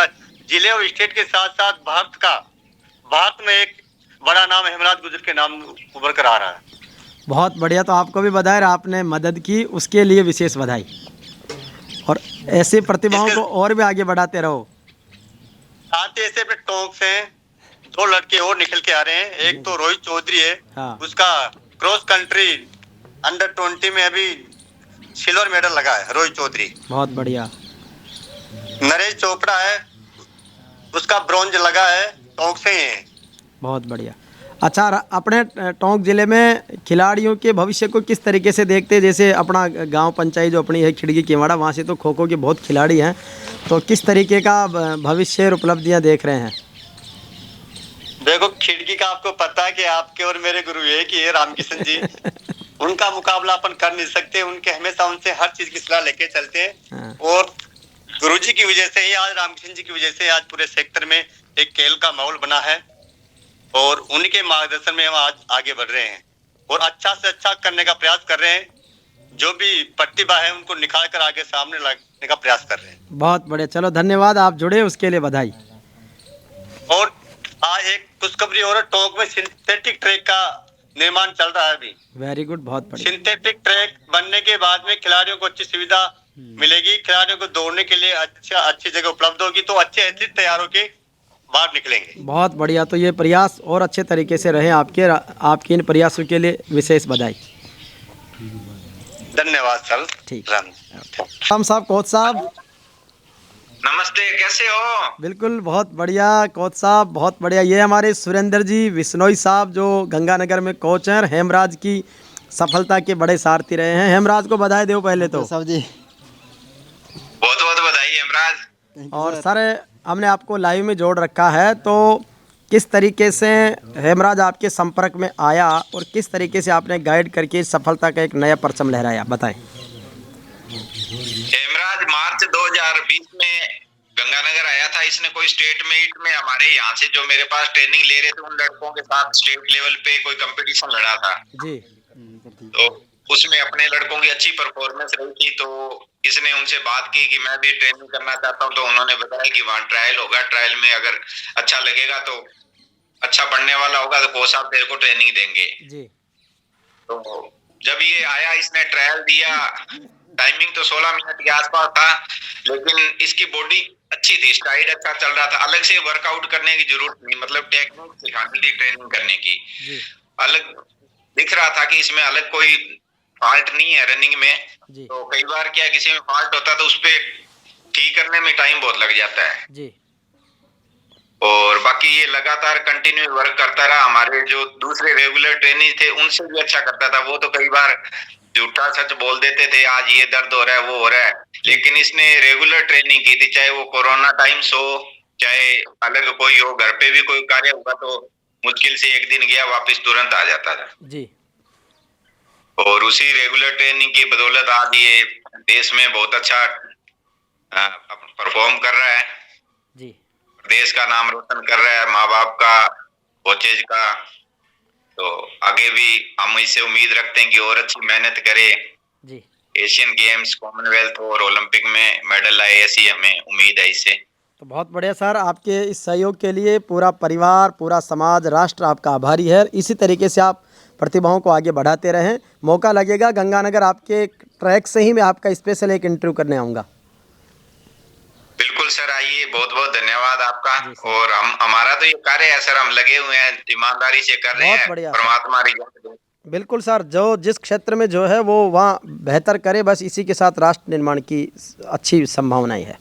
जिले और स्टेट के साथ साथ भारत में एक बड़ा नाम हेमराज गुजर के नाम उभर कर आ रहा है। बहुत बढ़िया, तो आपको भी बधाई, आपने मदद की उसके लिए विशेष बधाई, और ऐसे प्रतिभाओं को और भी आगे बढ़ाते रहो। आते ऐसे पे टोंक से 2 लड़के और निकल के आ रहे हैं। एक तो रोहित चौधरी है, हाँ। उसका क्रॉस कंट्री अंडर 20 में अभी सिल्वर मेडल लगा है रोहित चौधरी। बहुत बढ़िया। नरेश चोपड़ा है, उसका ब्रॉन्ज लगा है, टोंक से ही है। बहुत बढ़िया। अच्छा, अपने टोंक जिले में खिलाड़ियों के भविष्य को किस तरीके से देखते हैं? जैसे अपना गांव पंचायत जो अपनी है खिड़की केवाड़ा, वहाँ से तो खो खो के बहुत खिलाड़ी हैं, तो किस तरीके का भविष्य और उपलब्धियाँ देख रहे हैं? देखो, खिड़की का आपको पता है कि आपके और मेरे गुरु एक ही है, रामकिशन जी। उनका मुकाबला अपन कर नहीं सकते, उनके हमेशा उनसे हर चीज की सलाह लेके चलते हैं। और गुरु जी की वजह से ही आज, रामकिशन जी की वजह से आज पूरे सेक्टर में एक खेल का माहौल बना है, और उनके मार्गदर्शन में हम आज आगे बढ़ रहे हैं और अच्छा से अच्छा करने का प्रयास कर रहे हैं। जो भी प्रतिभा है उनको निखार कर आगे सामने लाने का प्रयास कर रहे हैं। बहुत बढ़िया, चलो धन्यवाद, आप जुड़े उसके लिए बधाई। और आज एक खुशखबरी और टोंक में सिंथेटिक ट्रैक का निर्माण चल रहा है अभी। वेरी गुड, बहुत बढ़िया। सिंथेटिक ट्रैक बनने के बाद में खिलाड़ियों को अच्छी सुविधा मिलेगी, खिलाड़ियों को दौड़ने के लिए अच्छी जगह उपलब्ध होगी, तो अच्छे एथलीट तैयार होके बाहर निकलेंगे। बहुत बढ़िया, तो ये प्रयास और अच्छे तरीके से रहे आपके इन प्रयासों के लिए विशेष बधाई। धन्यवाद सर। ठीक। राम साहब, कोच साहब नमस्ते, कैसे हो? बिल्कुल बहुत बढ़िया कोच साहब, बहुत बढ़िया। ये हमारे सुरेंद्र जी बिश्नोई साहब जो गंगानगर में कोच हैं, हेमराज की सफलता के बड़े सारथी रहे हैं। हेमराज को बधाई दो पहले तो। साहब जी, बहुत बहुत बधाई हेमराज। और सर, हमने आपको लाइव में जोड़ रखा है, तो किस तरीके से हेमराज आपके संपर्क में आया और किस तरीके से आपने गाइड करके सफलता का एक नया परचम लहराया, बताएं। हेमराज मार्च 2020 में गंगानगर आया था। इसने कोई स्टेट मीट में हमारे यहाँ से जो मेरे पास ट्रेनिंग ले रहे थे उन लड़कों के साथ स्टेट लेवल पे कोई कंपटीशन लड़ा था जी। तो उसमें अपने लड़कों की अच्छी परफॉर्मेंस रही थी। तो इसने उनसे बात की कि मैं भी ट्रेनिंग करना चाहता हूँ, तो उन्होंने बताया कि वहाँ ट्रायल होगा, ट्रायल में अगर अच्छा लगेगा तो अच्छा बढ़ने वाला होगा तो कोच साहब तेरे को ट्रेनिंग देंगे जी। तो जब ये आया, इसने ट्रायल दिया, टाइमिंग तो 16 मिनट के आसपास था, लेकिन इसकी बॉडी अच्छी थी, स्ट्राइड अच्छा चल रहा था। अलग से वर्कआउट करने की जरूरत नहीं, मतलब टेक्निक सिखाने की, ट्रेनिंग करने की अलग दिख रहा था कि इसमें अलग कोई फॉल्ट नहीं है रनिंग में। तो कई बार क्या किसी में फॉल्ट होता तो उस पे ठीक करने में टाइम बहुत लग जाता है जी। और बाकी ये लगातार कंटिन्यू वर्क करता रहा। हमारे जो दूसरे रेगुलर ट्रेनिंग थे उनसे भी अच्छा करता था। वो तो कई बार झूठा सच बोल देते थे, आज ये दर्द हो रहा है, वो हो रहा है, लेकिन इसने रेगुलर ट्रेनिंग की थी, चाहे वो कोरोना टाइम्स हो, चाहे अलग कोई हो, घर पे भी कोई कार्य होगा तो मुश्किल से एक दिन गया, वापस तुरंत आ जाता था जी। और उसी रेगुलर ट्रेनिंग की बदौलत आज ये देश में बहुत अच्छा परफॉर्म कर रहा है जी। देश का नाम रोशन कर रहा है, माँ बाप का, कोचेज का। तो आगे भी हम इससे उम्मीद रखते हैं कि और अच्छी मेहनत करे जी। एशियन गेम्स, कॉमनवेल्थ और ओलंपिक में मेडल लाए, ऐसी हमें उम्मीद है इससे। तो बहुत बढ़िया सर, आपके इस सहयोग के लिए पूरा परिवार, पूरा समाज, राष्ट्र आपका आभारी है। इसी तरीके से आप प्रतिभाओं को आगे बढ़ाते रहें। मौका लगेगा गंगानगर आपके ट्रैक से ही मैं आपका स्पेशल एक इंटरव्यू करने आऊँगा। बिल्कुल सर, आइए। बहुत बहुत धन्यवाद आपका। और हम हमारा तो ये कार्य है सर, हम लगे हुए हैं, ईमानदारी से कर रहे हैं। परमात्मा रिजल्ट। बिल्कुल सर, जो जिस क्षेत्र में जो है वो वहाँ बेहतर करे, बस इसी के साथ राष्ट्र निर्माण की अच्छी संभावनाएं है।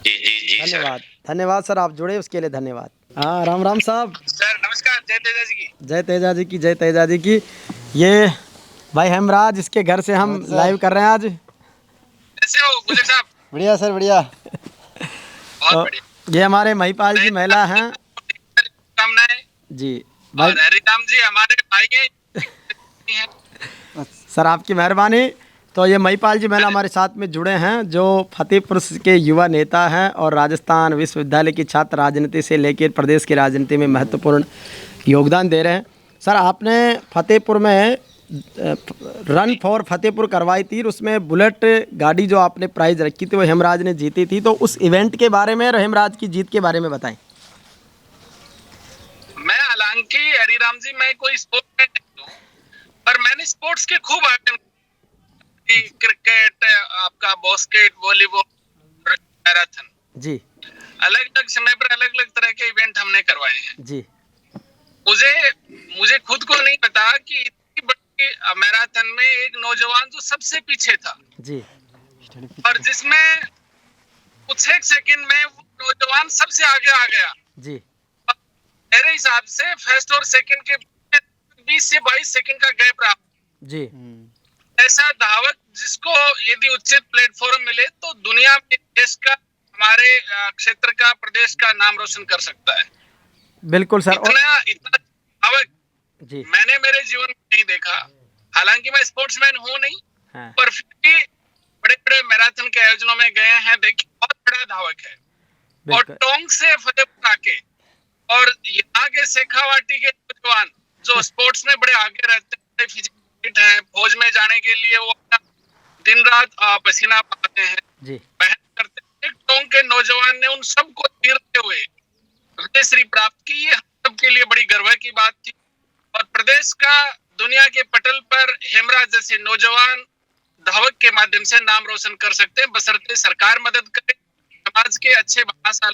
जी जी जी धन्यवाद, धन्यवाद सर, आप जुड़े उसके लिए धन्यवाद। हाँ, राम राम साहब। सर नमस्कार। जय तेजा जी की। जय तेजा जी की, जय तेजा जी की। ये भाई हेमराज, इसके घर से हम लाइव कर रहे हैं आज। कैसे हो गुजर साहब? बढ़िया सर, बढ़िया। तो ये हमारे महिपाल जी महिला हैं जी। भाई हरिराम जी हमारे भाई हैं। सर आपकी मेहरबानी। तो ये महिपाल जी महिला हमारे साथ में जुड़े हैं, जो फतेहपुर के युवा नेता हैं और राजस्थान विश्वविद्यालय की छात्र राजनीति से लेकर प्रदेश की राजनीति में महत्वपूर्ण योगदान दे रहे हैं। सर आपने फतेहपुर में रन फॉर फतेहपुर करवाई थी, उसमें बुलेट गाड़ी जो आपने प्राइज रखी थी वो हेमराज ने जीती थी। तो उस इवेंट के बारे में और हेमराज की जीत के बारे में बताएं। मैं हालांकि हरिराम जी मैं कोई स्पोर्ट में नहीं हूँ, पर मैंने स्पोर्ट्स के खूब आयोजन, क्रिकेट, आपका बास्केट, वॉलीबॉल, मैराथन जी, अलग अलग समय पर अलग अलग तरह के इवेंट हमने करवाए हैं जी। मुझे खुद को नहीं पता कि इतनी बड़ी मैराथन में एक नौजवान जो सबसे पीछे था जी, और जिसमें कुछ एक सेकंड में वो नौजवान सबसे आगे आ गया जी। मेरे हिसाब से फर्स्ट और सेकंड के 20 से 22 सेकंड का गैप रहा जी। ऐसा धावक जिसको यदि उचित प्लेटफॉर्म मिले तो दुनिया में देश का, हमारे क्षेत्र का, प्रदेश का नाम रोशन कर सकता है। बिल्कुल सर। इतना धावक जी मैंने मेरे जीवन में नहीं देखा। हालांकि मैं स्पोर्ट्समैन हूँ नहीं, पर फिर भी बड़े बड़े मैराथन के आयोजनों में गए हैं, देखिए बहुत बड़ा धावक है। और टोंक से फतेहपुर आके और यहाँ के शेखावाटी के नौजवान जो स्पोर्ट्स में बड़े आगे रहते हैं, फिजिकल है, फौज में जाने के लिए वो दिन रात पसीना बहाते हैं, मेहनत करते हैं। एक टोंक के नौजवान ने उन सबको चीरते हुए विजयश्री प्राप्त की, ये हम सबके लिए बड़ी गर्व की बात थी। और प्रदेश का दुनिया के पटल पर हेमराज जैसे नौजवान धावक के माध्यम से नाम रोशन कर सकते हैं, बशर्ते सरकार मदद करे, समाज के अच्छे भाषा।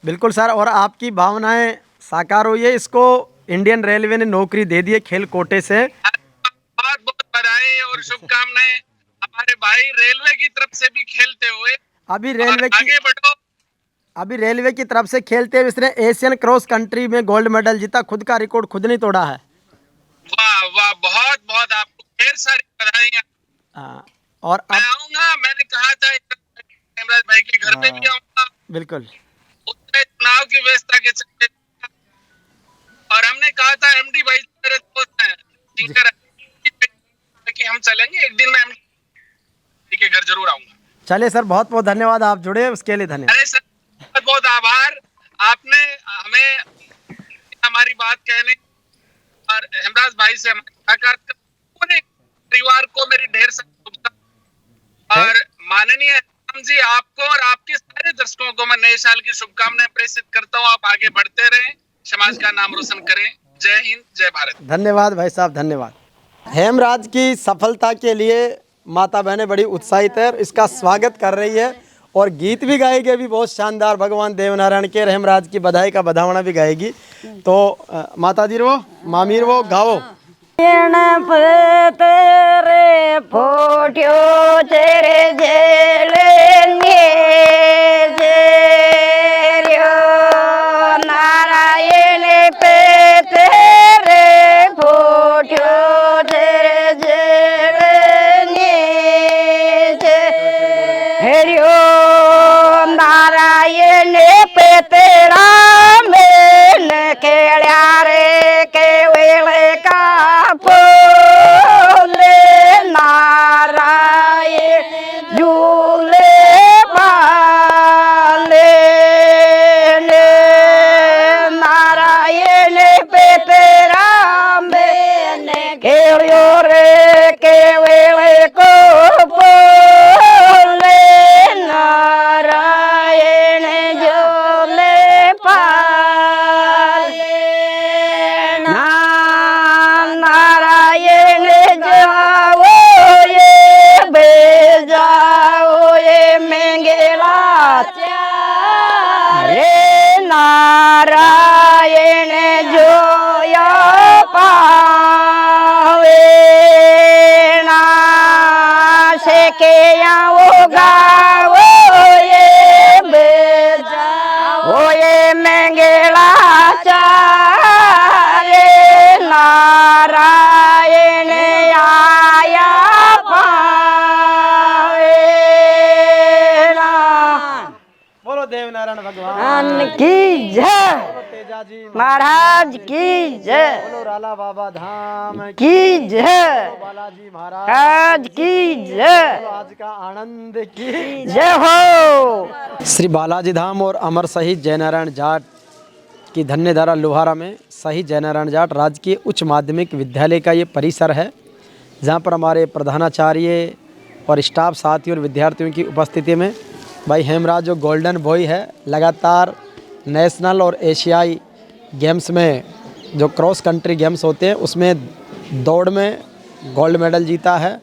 बिल्कुल सर, और आपकी भावनाएं साकार हुई है। इसको इंडियन रेलवे ने नौकरी दे दी है खेल कोटे से। बहुत बहुत बधाई और शुभकामनाएं हमारे भाई रेलवे की तरफ से भी खेलते हुए। अभी रेलवे की आगे बढ़ो। अभी रेलवे की तरफ से खेलते हुए इसने एशियन क्रॉस कंट्री में गोल्ड मेडल जीता, खुद का रिकॉर्ड खुद नहीं तोड़ा है। वाह वाह, बहुत बहुत आपको ढेर सारी बधाइयां। और मैं आऊंगा, मैंने कहा था हेमराज भाई के घर पे भी आऊंगा। बिल्कुल। उसने चुनाव की व्यवस्था के चलते, और हमने कहा था एमडी भाई मेरे दोस्त हैं, सिंगर कि हम चलेंगे एक दिन, मैं एमडी के घर जरूर आऊंगा। चलिए सर, बहुत बहुत धन्यवाद, आप जुड़े उसके लिए धन्यवाद। अरे सर बहुत बहुत आभार, आपने हमें हमारी बात कहने और हेमराज भाई से मुलाकात कर, पूरे परिवार को मेरी ढेर सारी शुभकामनाएं। और माननीय राम जी, आपको और आपके सारे दर्शकों को मैं नए साल की शुभकामनाएं प्रेषित करता हूँ। आप आगे बढ़ते रहें, समाज का नाम रोशन करें। जय हिंद, जय भारत। धन्यवाद भाई साहब, धन्यवाद। हेमराज की सफलता के लिए माता बहनें बड़ी उत्साहित है, इसका स्वागत कर रही है और गीत भी गाएगी भी बहुत शानदार, भगवान देवनारायण के हेमराज की बधाई का बधावना भी गाएगी। तो माता जी वो मामीर वो गाओ। तेरे फोटो तेरे जेलेंगे नारायण पे तेरे फोटो तेरे जेलेंगे हरिओ नारायण पे तेरा मेन खेड़ा रे के वेले का नारायण भगवान की जय, महाराज की जय, बोलो राला बाबा धाम की जय, बालाजी महाराज की जय, बोलो आज का आनंद की जय हो। श्री बालाजी धाम और अमर शहीद जयनारायण जाट की धन्यधारा लोहारा में शहीद जयनारायण जाट राजकीय उच्च माध्यमिक विद्यालय का ये परिसर है, जहाँ पर हमारे प्रधानाचार्य और स्टाफ साथी और विद्यार्थियों की उपस्थिति में भाई हेमराज जो गोल्डन बॉय है, लगातार नेशनल और एशियाई गेम्स में जो क्रॉस कंट्री गेम्स होते हैं उसमें दौड़ में गोल्ड मेडल जीता है।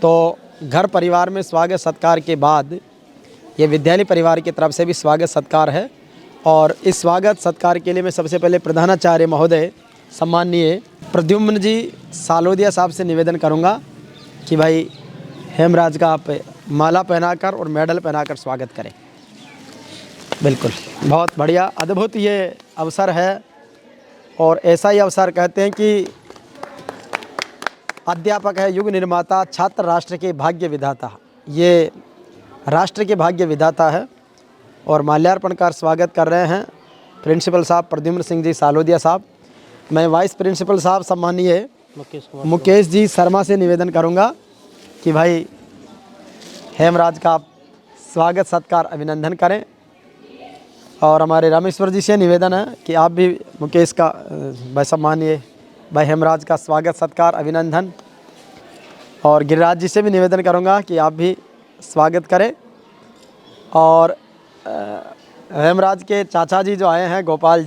तो घर परिवार में स्वागत सत्कार के बाद ये विद्यालय परिवार की तरफ से भी स्वागत सत्कार है। और इस स्वागत सत्कार के लिए मैं सबसे पहले प्रधानाचार्य महोदय सम्माननीय प्रद्युम्न जी सालोदिया साहब से निवेदन करूंगा कि भाई हेमराज का आप माला पहनाकर और मेडल पहनाकर स्वागत करें। बिल्कुल, बहुत बढ़िया, अद्भुत ये अवसर है। और ऐसा ही अवसर कहते हैं कि अध्यापक है युग निर्माता, छात्र राष्ट्र के भाग्य विधाता। ये राष्ट्र के भाग्य विधाता है। और माल्यार्पण का स्वागत कर रहे हैं प्रिंसिपल साहब प्रद्युम्न सिंह जी सालोदिया साहब। मैं वाइस प्रिंसिपल साहब सम्मानीय मुकेश जी शर्मा से निवेदन करूंगा कि भाई हेमराज का आप स्वागत सत्कार अभिनंदन करें। और हमारे रामेश्वर जी से निवेदन है कि आप भी मुकेश का भाई सम्मानीय भाई हेमराज का स्वागत सत्कार अभिनंदन। और गिरिराज जी से भी निवेदन करूंगा कि आप भी स्वागत करें। और हेमराज के चाचा जी जो आए हैं गोपाल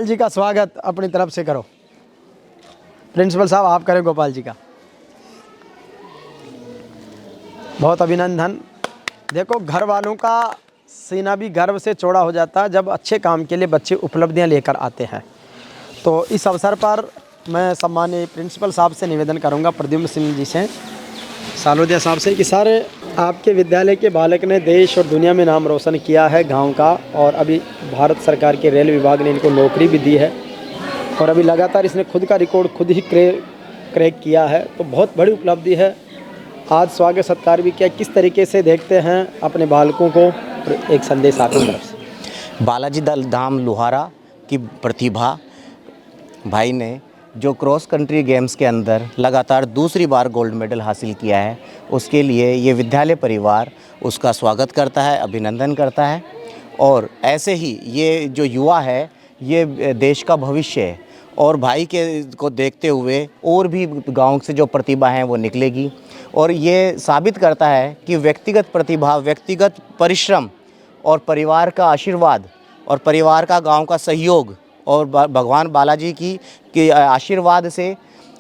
जी का स्वागत अपनी तरफ से करो। प्रिंसिपल साहब आप करें गोपाल जी का। बहुत अभिनंदन। देखो, घर वालों का सीना भी गर्व से चौड़ा हो जाता है जब अच्छे काम के लिए बच्चे उपलब्धियां लेकर आते हैं। तो इस अवसर पर मैं सम्मानीय प्रिंसिपल साहब से निवेदन करूंगा प्रद्युम्न सिंह जी से सालोदिया साहब से कि सर आपके विद्यालय के बालक ने देश और दुनिया में नाम रोशन किया है गांव का। और अभी भारत सरकार के रेल विभाग ने इनको नौकरी भी दी है और अभी लगातार इसने खुद का रिकॉर्ड खुद ही क्रैक किया है। तो बहुत बड़ी उपलब्धि है। आज स्वागत सत्कार भी किया, किस तरीके से देखते हैं अपने बालकों को? एक संदेश आपकी तरफ से। बालाजी धाम लोहारा की प्रतिभा भाई ने जो क्रॉस कंट्री गेम्स के अंदर लगातार दूसरी बार गोल्ड मेडल हासिल किया है, उसके लिए ये विद्यालय परिवार उसका स्वागत करता है, अभिनंदन करता है। और ऐसे ही ये जो युवा है ये देश का भविष्य है। और भाई के को देखते हुए और भी गांव से जो प्रतिभा है वो निकलेगी। और ये साबित करता है कि व्यक्तिगत प्रतिभा, व्यक्तिगत परिश्रम और परिवार का आशीर्वाद और परिवार का गांव का सहयोग और भगवान बालाजी की आशीर्वाद से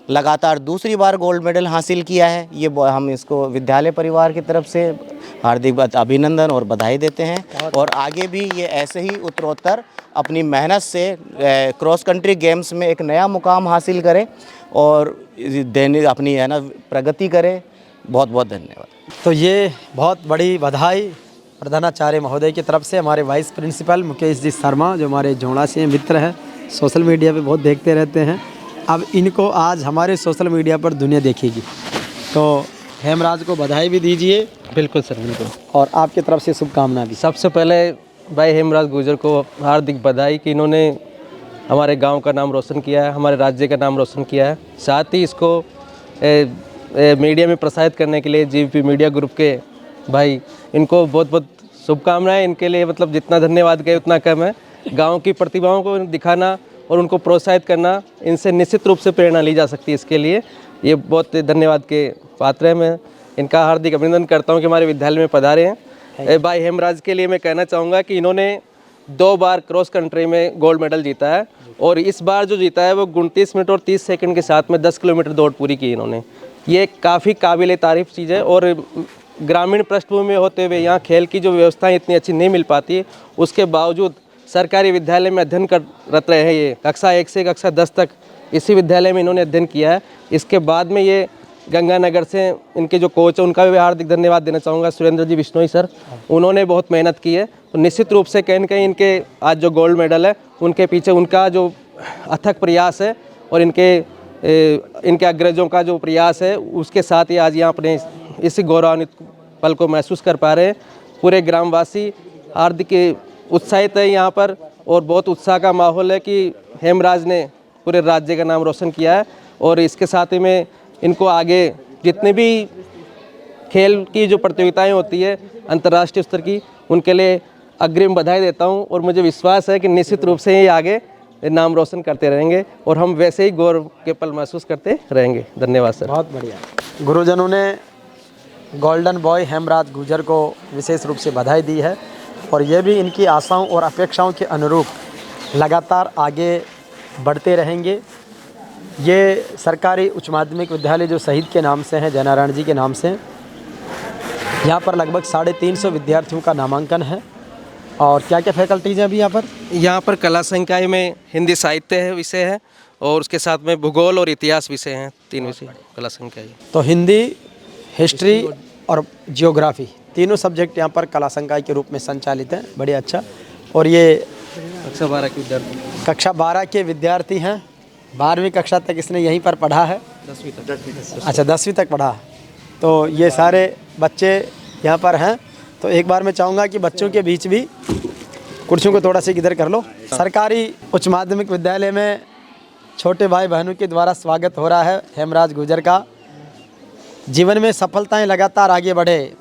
लगातार दूसरी बार गोल्ड मेडल हासिल किया है। ये हम इसको विद्यालय परिवार की तरफ से हार्दिक अभिनंदन और बधाई देते हैं। और आगे भी ये ऐसे ही उत्तरोत्तर अपनी मेहनत से क्रॉस कंट्री गेम्स में एक नया मुकाम हासिल करे और दैनिक अपनी है ना प्रगति करे। बहुत बहुत धन्यवाद। तो ये बहुत बड़ी बधाई प्रधानाचार्य महोदय की तरफ से हमारे वाइस प्रिंसिपल मुकेश जी शर्मा, जो हमारे जोड़ा से मित्र हैं, सोशल मीडिया पे बहुत देखते रहते हैं। अब इनको आज हमारे सोशल मीडिया पर दुनिया देखेगी। तो हेमराज को बधाई भी दीजिए। बिल्कुल सर, बिल्कुल। और आपकी तरफ से शुभकामना भी। सबसे पहले भाई हेमराज गुर्जर को हार्दिक बधाई कि इन्होंने हमारे गांव का नाम रोशन किया है, हमारे राज्य का नाम रोशन किया है। साथ ही इसको मीडिया में प्रसारित करने के लिए जीवीपी मीडिया ग्रुप के भाई, इनको बहुत बहुत शुभकामनाएं। इनके लिए मतलब जितना धन्यवाद कहे उतना कम है। गांव की प्रतिभाओं को दिखाना और उनको प्रोत्साहित करना, इनसे निश्चित रूप से प्रेरणा ली जा सकती है। इसके लिए ये बहुत धन्यवाद के पात्र हैं। मैं इनका हार्दिक अभिनंदन करता हूं कि हमारे विद्यालय में पधारे हैं। भाई हेमराज के लिए मैं कहना चाहूँगा कि इन्होंने 2 बार क्रॉस कंट्री में गोल्ड मेडल जीता है और इस बार जो जीता है वो 29 मिनट और 30 सेकंड के साथ में 10 किलोमीटर दौड़ पूरी की इन्होंने। ये काफ़ी काबिल तारीफ़ चीज़ है। और ग्रामीण पृष्ठभूमि में होते हुए यहाँ खेल की जो व्यवस्थाएं इतनी अच्छी नहीं मिल पाती है, उसके बावजूद सरकारी विद्यालय में अध्ययन करत रहे हैं। ये कक्षा 1 से कक्षा 10 तक इसी विद्यालय में इन्होंने अध्ययन किया है। इसके बाद में ये गंगानगर से इनके जो कोच हैं उनका भी हार्दिक धन्यवाद देना चाहूँगा, सुरेंद्र जी बिश्नोई सर। उन्होंने बहुत मेहनत की है। तो निश्चित रूप से कहीं न कहीं इनके आज जो गोल्ड मेडल है उनके पीछे उनका जो अथक प्रयास है और इनके अग्रजों का जो प्रयास है, उसके साथ ही आज यहाँ अपने इस गौरवान्वित पल को महसूस कर पा रहे हैं। पूरे ग्रामवासी हार्दिक उत्साहित है यहाँ पर, और बहुत उत्साह का माहौल है कि हेमराज ने पूरे राज्य का नाम रोशन किया है। और इसके साथ ही में इनको आगे जितने भी खेल की जो प्रतियोगिताएं होती है अंतर्राष्ट्रीय स्तर की, उनके लिए अग्रिम बधाई देता हूं, और मुझे विश्वास है कि निश्चित रूप से ये आगे नाम रोशन करते रहेंगे और हम वैसे ही गौरव के पल महसूस करते रहेंगे। धन्यवाद सर। बहुत बढ़िया। गुरुजनों ने गोल्डन बॉय हेमराज गुर्जर को विशेष रूप से बधाई दी है, और ये भी इनकी आशाओं और अपेक्षाओं के अनुरूप लगातार आगे बढ़ते रहेंगे। ये सरकारी उच्च माध्यमिक विद्यालय जो शहीद के नाम से है, जयनारायण जी के नाम से, यहाँ पर लगभग 350 विद्यार्थियों का नामांकन है। और क्या क्या फैकल्टीज हैं अभी यहाँ पर? यहाँ पर कला संकाय में हिंदी साहित्य है विषय है, और उसके साथ में भूगोल और इतिहास विषय हैं, 3 विषय कला संकाय। तो हिंदी, हिस्ट्री और जियोग्राफी तीनों सब्जेक्ट यहाँ पर कला संकाय के रूप में संचालित हैं। बढ़िया, अच्छा। और ये कक्षा 12 के विद्यार्थी, कक्षा 12 के विद्यार्थी हैं। 12वीं कक्षा तक इसने यहीं पर पढ़ा है? 10वीं तक। अच्छा, 10वीं तक पढ़ा। तो ये सारे बच्चे यहाँ पर हैं। तो एक बार मैं चाहूँगा कि बच्चों के बीच भी कुर्सियों को थोड़ा सा इधर कर लो। सरकारी उच्च माध्यमिक विद्यालय में छोटे भाई बहनों के द्वारा स्वागत हो रहा है हेमराज गुर्जर का। जीवन में सफलताएं लगातार आगे बढ़े,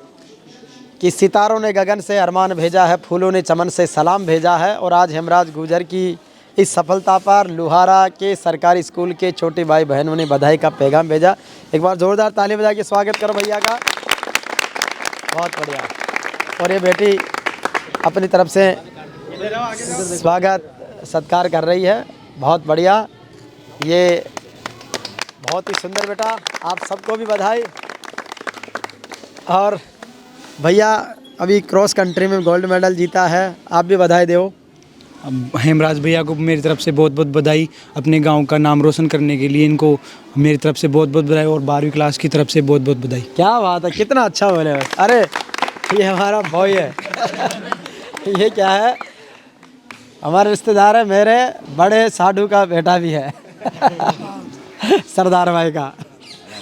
कि सितारों ने गगन से अरमान भेजा है, फूलों ने चमन से सलाम भेजा है। और आज हेमराज गुर्जर की इस सफलता पर लुहारा के सरकारी स्कूल के छोटे भाई बहनों ने बधाई का पैगाम भेजा। एक बार ज़ोरदार ताली बजा के स्वागत करो भैया का। बहुत बढ़िया। और ये बेटी अपनी तरफ से स्वागत सत्कार कर रही है। बहुत बढ़िया, ये बहुत ही सुंदर बेटा, आप सबको भी बधाई। और भैया अभी क्रॉस कंट्री में गोल्ड मेडल जीता है, आप भी बधाई दो। हेमराज भैया को मेरी तरफ से बहुत बहुत बधाई। अपने गांव का नाम रोशन करने के लिए इनको मेरी तरफ से बहुत बहुत बधाई, और 12वीं क्लास की तरफ से बहुत बहुत बधाई। क्या बात है, कितना अच्छा बोले। अरे ये हमारा बॉय है। ये क्या है, हमारे रिश्तेदार है, मेरे बड़े साधु का बेटा भी है। सरदार भाई का,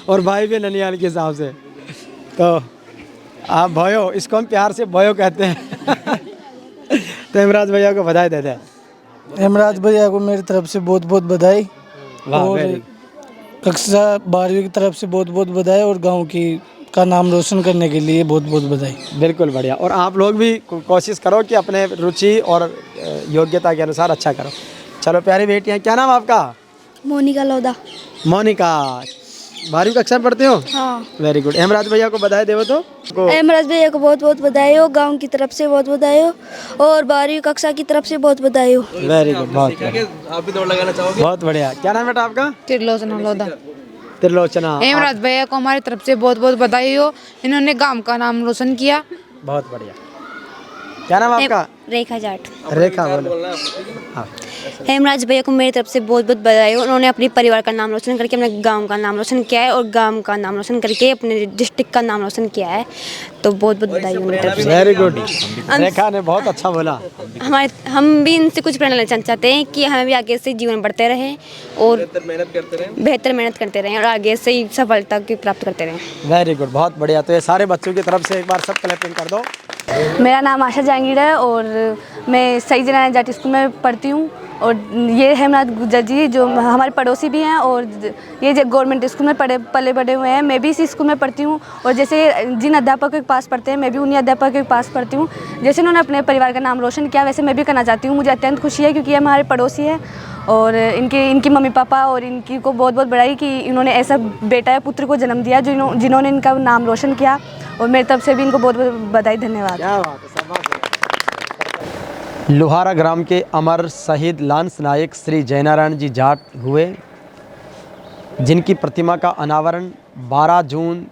और भाई भी ननियाल के हिसाब से। तो आप भोयो, इसको हम प्यार से भोयो कहते हैं। तो हेमराज भैया को बधाई देते हैं। हेमराज भैया को मेरी तरफ से बहुत बहुत बधाई, और कक्षा 12वीं की तरफ से बहुत बहुत बधाई, और गांव की का नाम रोशन करने के लिए बहुत बहुत बधाई। बिल्कुल बढ़िया। और आप लोग भी कोशिश करो कि अपने रुचि और योग्यता के अनुसार अच्छा करो। चलो प्यारी बेटियाँ, क्या नाम आपका? मोनिका लोधा। मोनिका, 12वीं कक्षा में पढ़ते हो? हाँ। Very good. हेमराज भैया को बधाई देवो तो। हेमराज भैया को बहुत बहुत बधाई हो, गांव की तरफ से बहुत बधाई हो, और 12वीं कक्षा की तरफ से बहुत बधाई हो। वेरी गुड, बहुत बढ़िया। आप भी दौड़ लगाना चाहोगे? बहुत बढ़िया। क्या नाम बेटा आपका? त्रिलोचना लोधा। त्रिलोचना। हेमराज भैया को हमारी तरफ से बहुत बहुत बधाई हो, इन्होंने गांव का नाम रोशन किया। बहुत बढ़िया। क्या नाम आपका? रेखा जाट। रेखा, बोलो। हाँ। हेमराज भैया को मेरी तरफ से बहुत बहुत बधाई हो। उन्होंने अपने परिवार का नाम रोशन करके अपने गांव का नाम रोशन किया है, और गांव का नाम रोशन करके अपने डिस्ट्रिक्ट का नाम रोशन किया है। तो बहुत बहुत बधाई उनकी तरफ से। Very good. रेखा ने बहुत अच्छा बोला। हम भी इनसे कुछ प्रेरणा लेना चाहते हैं कि हमें भी आगे से जीवन बढ़ते रहें, और बेहतर मेहनत करते रहें, और आगे से ही सफलता की प्राप्त करते रहें। वेरी गुड, बहुत बढ़िया। तो ये सारे बच्चों की तरफ से एक बार सब क्लैपिंग कर दो। मेरा नाम आशा जहांगीर है, और मैं सही जनारायण जाट स्कूल में पढ़ती हूँ। और ये हेमराज गुर्जर जी जो हमारे पड़ोसी भी हैं, और ये जो गवर्नमेंट स्कूल में पले बड़े हुए हैं। मैं भी इसी स्कूल में पढ़ती हूँ, और जैसे जिन अध्यापकों के पास पढ़ते हैं, मैं भी उन्हीं अध्यापकों के पास पढ़ती हूँ। जैसे उन्होंने अपने परिवार का नाम रोशन किया, वैसे मैं भी करना चाहती हूँ। मुझे अत्यंत खुशी है, क्योंकि ये हमारे पड़ोसी हैं, और इनकी मम्मी पापा और इनकी को बहुत बहुत बधाई कि इन्होंने ऐसा बेटा या पुत्र को जन्म दिया जिन्होंने इनका नाम रोशन किया। और मेरी तरफ से भी इनको बहुत बहुत बधाई, धन्यवाद। क्या बात है, लुहारा ग्राम के अमर शहीद लांस नायक श्री जयनारायण जी जाट हुए, जिनकी प्रतिमा का अनावरण 12 जून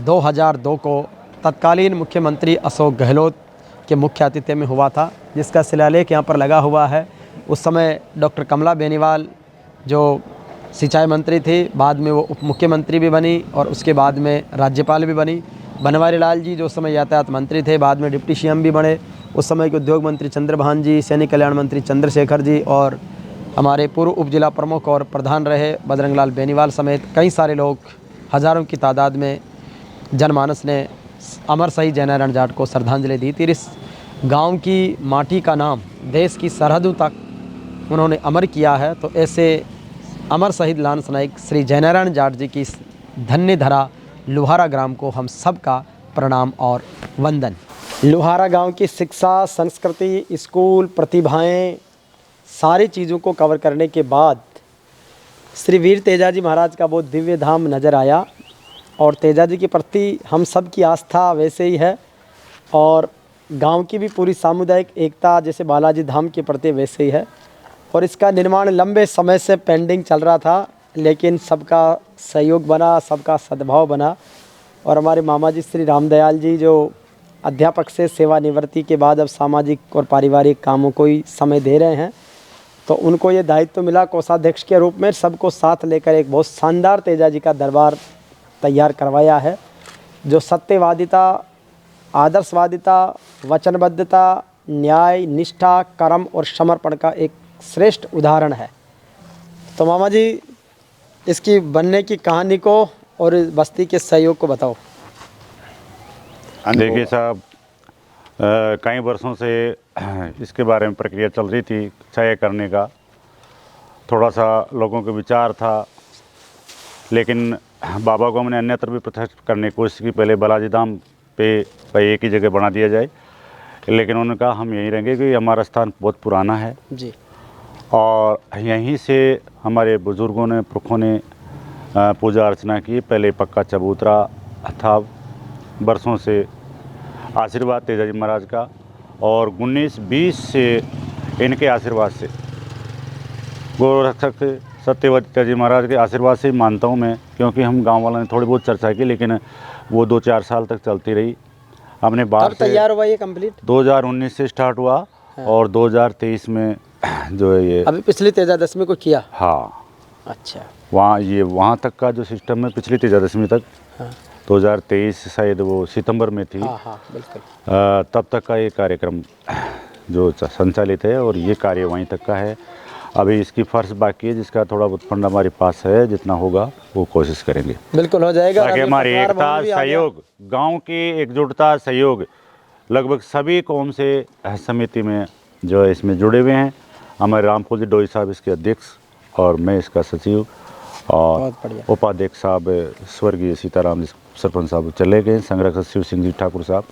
2002 को तत्कालीन मुख्यमंत्री अशोक गहलोत के मुख्य आतिथ्य में हुआ था, जिसका शिलालेख यहाँ पर लगा हुआ है। उस समय डॉक्टर कमला बेनीवाल जो सिंचाई मंत्री थी, बाद में वो उप मुख्यमंत्री भी बनी, और उसके बाद में राज्यपाल भी बनी। बनवारी लाल जी जो उस समय यातायात मंत्री थे, बाद में डिप्टी सीएम भी बने। उस समय के उद्योग मंत्री चंद्रभान जी, सैनिक कल्याण मंत्री चंद्रशेखर जी, और हमारे पूर्व उप जिला प्रमुख और प्रधान रहे बजरंग लाल बेनीवाल समेत कई सारे लोग, हज़ारों की तादाद में जनमानस ने अमर शहीद जयनारायण जाट को श्रद्धांजलि दी थी। इस गांव की माटी का नाम देश की सरहदों तक उन्होंने अमर किया है। तो ऐसे अमर शहीद लांस नायक श्री जयनारायण जाट जी की इस धन्य धरा लुहारा ग्राम को हम सब का प्रणाम और वंदन। लुहारा गांव की शिक्षा, संस्कृति, स्कूल, प्रतिभाएं, सारी चीज़ों को कवर करने के बाद श्री वीर तेजाजी महाराज का वो दिव्य धाम नज़र आया और तेजाजी के प्रति हम सब की आस्था वैसे ही है और गांव की भी पूरी सामुदायिक एकता जैसे बालाजी धाम के प्रति वैसे ही है। और इसका निर्माण लंबे समय से पेंडिंग चल रहा था, लेकिन सबका सहयोग बना, सबका सद्भाव बना और हमारे मामा जी श्री रामदयाल जी जो अध्यापक से सेवानिवृत्ति के बाद अब सामाजिक और पारिवारिक कामों को ही समय दे रहे हैं, तो उनको ये दायित्व मिला कोषाध्यक्ष के रूप में सबको साथ लेकर एक बहुत शानदार तेजाजी का दरबार तैयार करवाया है, जो सत्यवादिता, आदर्शवादिता, वचनबद्धता, न्याय, निष्ठा, कर्म और समर्पण का एक श्रेष्ठ उदाहरण है। तो मामा जी इसकी बनने की कहानी को और बस्ती के सहयोग को बताओ। देखिए साहब, कई वर्षों से इसके बारे में प्रक्रिया चल रही थी क्षय करने का। थोड़ा सा लोगों के विचार था, लेकिन बाबा को हमने अन्यत्र भी प्रतिष्ठित करने की कोशिश की। पहले बालाजी धाम पे एक ही जगह बना दिया जाए, लेकिन उन्होंने कहा हम यहीं रहेंगे क्योंकि हमारा स्थान बहुत पुराना है जी, और यहीं से हमारे बुज़ुर्गों ने, पुरखों ने पूजा अर्चना की। पहले पक्का चबूतरा था, बरसों से आशीर्वाद तेजाजी महाराज का, और 1920 से इनके आशीर्वाद से, गोरक्षक सत्यवती तेजाजी महाराज के आशीर्वाद से ही मानता हूँ मैं, क्योंकि हम गांव वालों ने थोड़ी बहुत चर्चा की, लेकिन वो 2-4 साल तक चलती रही। हमने बाहर से तैयार हुआ ये कंप्लीट 2019 से स्टार्ट हुआ। हाँ। और 2023 में जो है ये अभी पिछली तेजादशमी को किया। हाँ अच्छा, वहाँ तक का जो सिस्टम है पिछली तेजादशमी तक। हाँ। 2023 शायद वो सितंबर में थी। हाँ, बिल्कुल। तब तक का ये कार्यक्रम जो संचालित है और ये कार्य वहीं तक का है। अभी इसकी फर्श बाकी है, जिसका थोड़ा बहुत फंड हमारे पास है, जितना होगा वो कोशिश करेंगे। बिल्कुल हो जाएगा। ताकि हमारी एकता, सहयोग, गांव की एकजुटता, सहयोग, लगभग सभी कौम से समिति में जो है इसमें जुड़े हुए हैं। हमारे रामपुर जी डोई साहब इसके अध्यक्ष और मैं इसका सचिव, और उपाध्यक्ष साहब स्वर्गीय सीताराम जी सरपंच साहब चले गए, संरक्षक शिव सिंह जी ठाकुर साहब,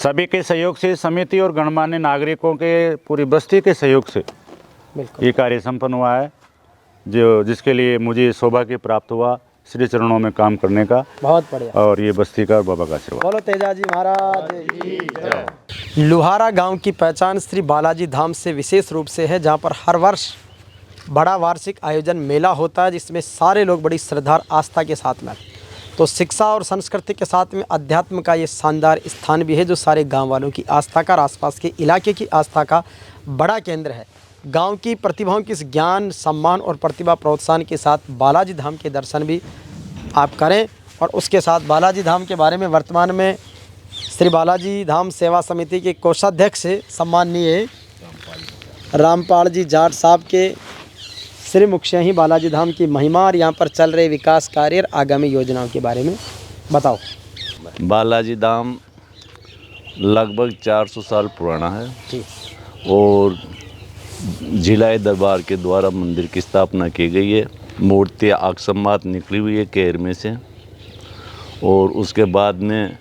सभी के सहयोग से, समिति और गणमान्य नागरिकों के पूरी बस्ती के सहयोग से ये कार्य संपन्न हुआ है, जिसके लिए मुझे सौभाग्य प्राप्त हुआ श्री चरणों में काम करने का। बहुत बढ़िया। और ये बस्ती का बाबा का आशीर्वाद। बोलो तेजाजी महाराज की जय। लुहारा गांव की पहचान श्री बालाजी धाम से विशेष रूप से है, जहां पर हर वर्ष बड़ा वार्षिक आयोजन मेला होता है, जिसमें सारे लोग बड़ी श्रद्धा और आस्था के साथ में। तो शिक्षा और संस्कृति के साथ में अध्यात्म का ये शानदार स्थान भी है, जो सारे गांव वालों की आस्था का और आसपास के इलाके की आस्था का बड़ा केंद्र है। गांव की प्रतिभाओं के इस ज्ञान, सम्मान और प्रतिभा प्रोत्साहन के साथ बालाजी धाम के दर्शन भी आप करें। और उसके साथ बालाजी धाम के बारे में वर्तमान में श्री बालाजी धाम सेवा समिति के कोषाध्यक्ष सम्माननीय रामपाल जी जाट साहब के श्री मुख से ही बालाजी धाम की महिमा और यहाँ पर चल रहे विकास कार्य और आगामी योजनाओं के बारे में बताओ। बालाजी धाम लगभग 400 साल पुराना है जी, और जिला दरबार के द्वारा मंदिर की स्थापना की गई है। मूर्ति अकस्मात निकली हुई है केर में से, और उसके बाद में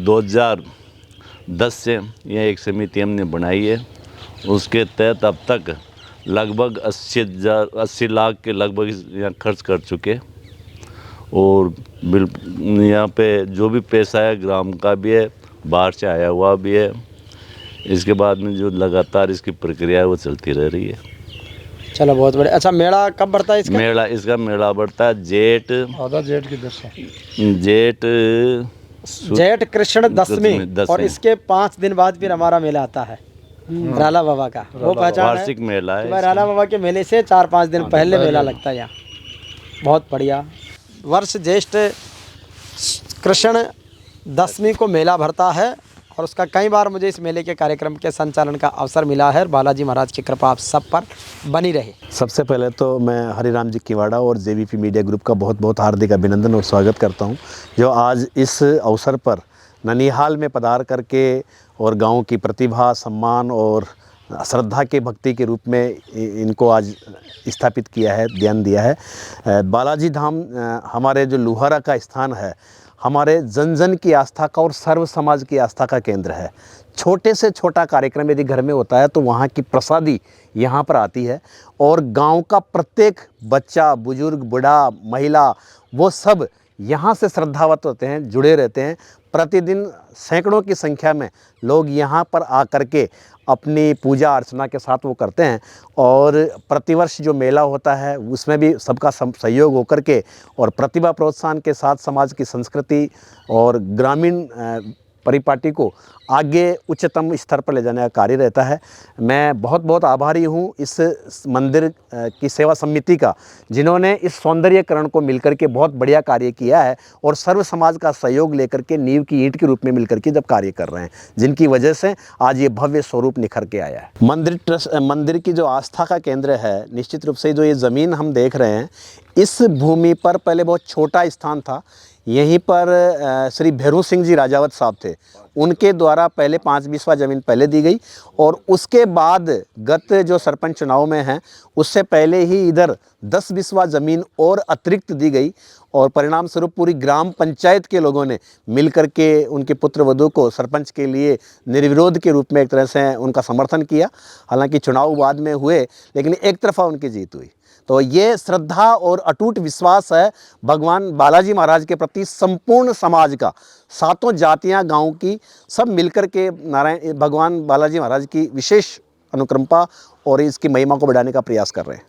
2010 से यह एक समिति हमने बनाई है। उसके तहत अब तक लगभग 80 लाख के लगभग यहाँ खर्च कर चुके, और यहाँ पे जो भी पैसा है ग्राम का भी है, बाहर से आया हुआ भी है। इसके बाद में जो लगातार इसकी प्रक्रिया है वो चलती रह रही है। चलो बहुत बढ़िया। अच्छा, मेला कब बढ़ता है इसका? इसका मेला बढ़ता है जेठ कृष्ण दशमी, और इसके 5 दिन बाद फिर हमारा मेला आता है राला बाबा का। वो पहचान वार्षिक मेला है। राला बाबा के मेले से 4-5 दिन पहले मेला लगता है यहाँ। बहुत बढ़िया। वर्ष ज्येष्ठ कृष्ण दशमी को मेला भरता है, और उसका कई बार मुझे इस मेले के कार्यक्रम के संचालन का अवसर मिला है। बालाजी महाराज की कृपा आप सब पर बनी रहे। सबसे पहले तो मैं हरिराम जी किवाड़ा और जेवीपी मीडिया ग्रुप का बहुत बहुत हार्दिक अभिनंदन और स्वागत करता हूं, जो आज इस अवसर पर ननिहाल में पधार करके और गांव की प्रतिभा, सम्मान और श्रद्धा के भक्ति के रूप में इनको आज स्थापित किया है, ध्यान दिया है। बालाजी धाम हमारे जो लुहारा का स्थान है, हमारे जन जन की आस्था का और सर्व समाज की आस्था का केंद्र है। छोटे से छोटा कार्यक्रम यदि घर में होता है तो वहाँ की प्रसादी यहाँ पर आती है और गांव का प्रत्येक बच्चा, बुजुर्ग, बूढ़ा, महिला, वो सब यहाँ से श्रद्धावत होते हैं, जुड़े रहते हैं। प्रतिदिन सैकड़ों की संख्या में लोग यहाँ पर आकर के अपनी पूजा अर्चना के साथ वो करते हैं और प्रतिवर्ष जो मेला होता है उसमें भी सबका सहयोग होकर के और प्रतिभा प्रोत्साहन के साथ समाज की संस्कृति और ग्रामीण परिपाटी को आगे उच्चतम स्तर पर ले जाने का कार्य रहता है। मैं बहुत बहुत आभारी हूँ इस मंदिर की सेवा समिति का, जिन्होंने इस सौंदर्यकरण को मिलकर के बहुत बढ़िया कार्य किया है और सर्व समाज का सहयोग लेकर के नींव की ईंट के रूप में मिलकर के जब कार्य कर रहे हैं, जिनकी वजह से आज ये भव्य स्वरूप निखर के आया है। मंदिर की जो आस्था का केंद्र है, निश्चित रूप से जो ये ज़मीन हम देख रहे हैं, इस भूमि पर पहले बहुत छोटा स्थान था। यहीं पर श्री भैरू सिंह जी राजावत साहब थे, उनके द्वारा पहले 5 बीसवा ज़मीन पहले दी गई और उसके बाद गत जो सरपंच चुनाव में हैं उससे पहले ही इधर 10 बीसवा ज़मीन और अतिरिक्त दी गई और परिणाम स्वरूप पूरी ग्राम पंचायत के लोगों ने मिलकर के उनके पुत्र वधू को सरपंच के लिए निर्विरोध के रूप में एक तरह से उनका समर्थन किया। हालांकि चुनाव बाद में हुए लेकिन एक तरफा उनकी जीत हुई। तो ये श्रद्धा और अटूट विश्वास है भगवान बालाजी महाराज के प्रति संपूर्ण समाज का। 7 जातियां गांव की सब मिलकर के भगवान बालाजी महाराज की विशेष अनुकंपा और इसकी महिमा को बढ़ाने का प्रयास कर रहे हैं।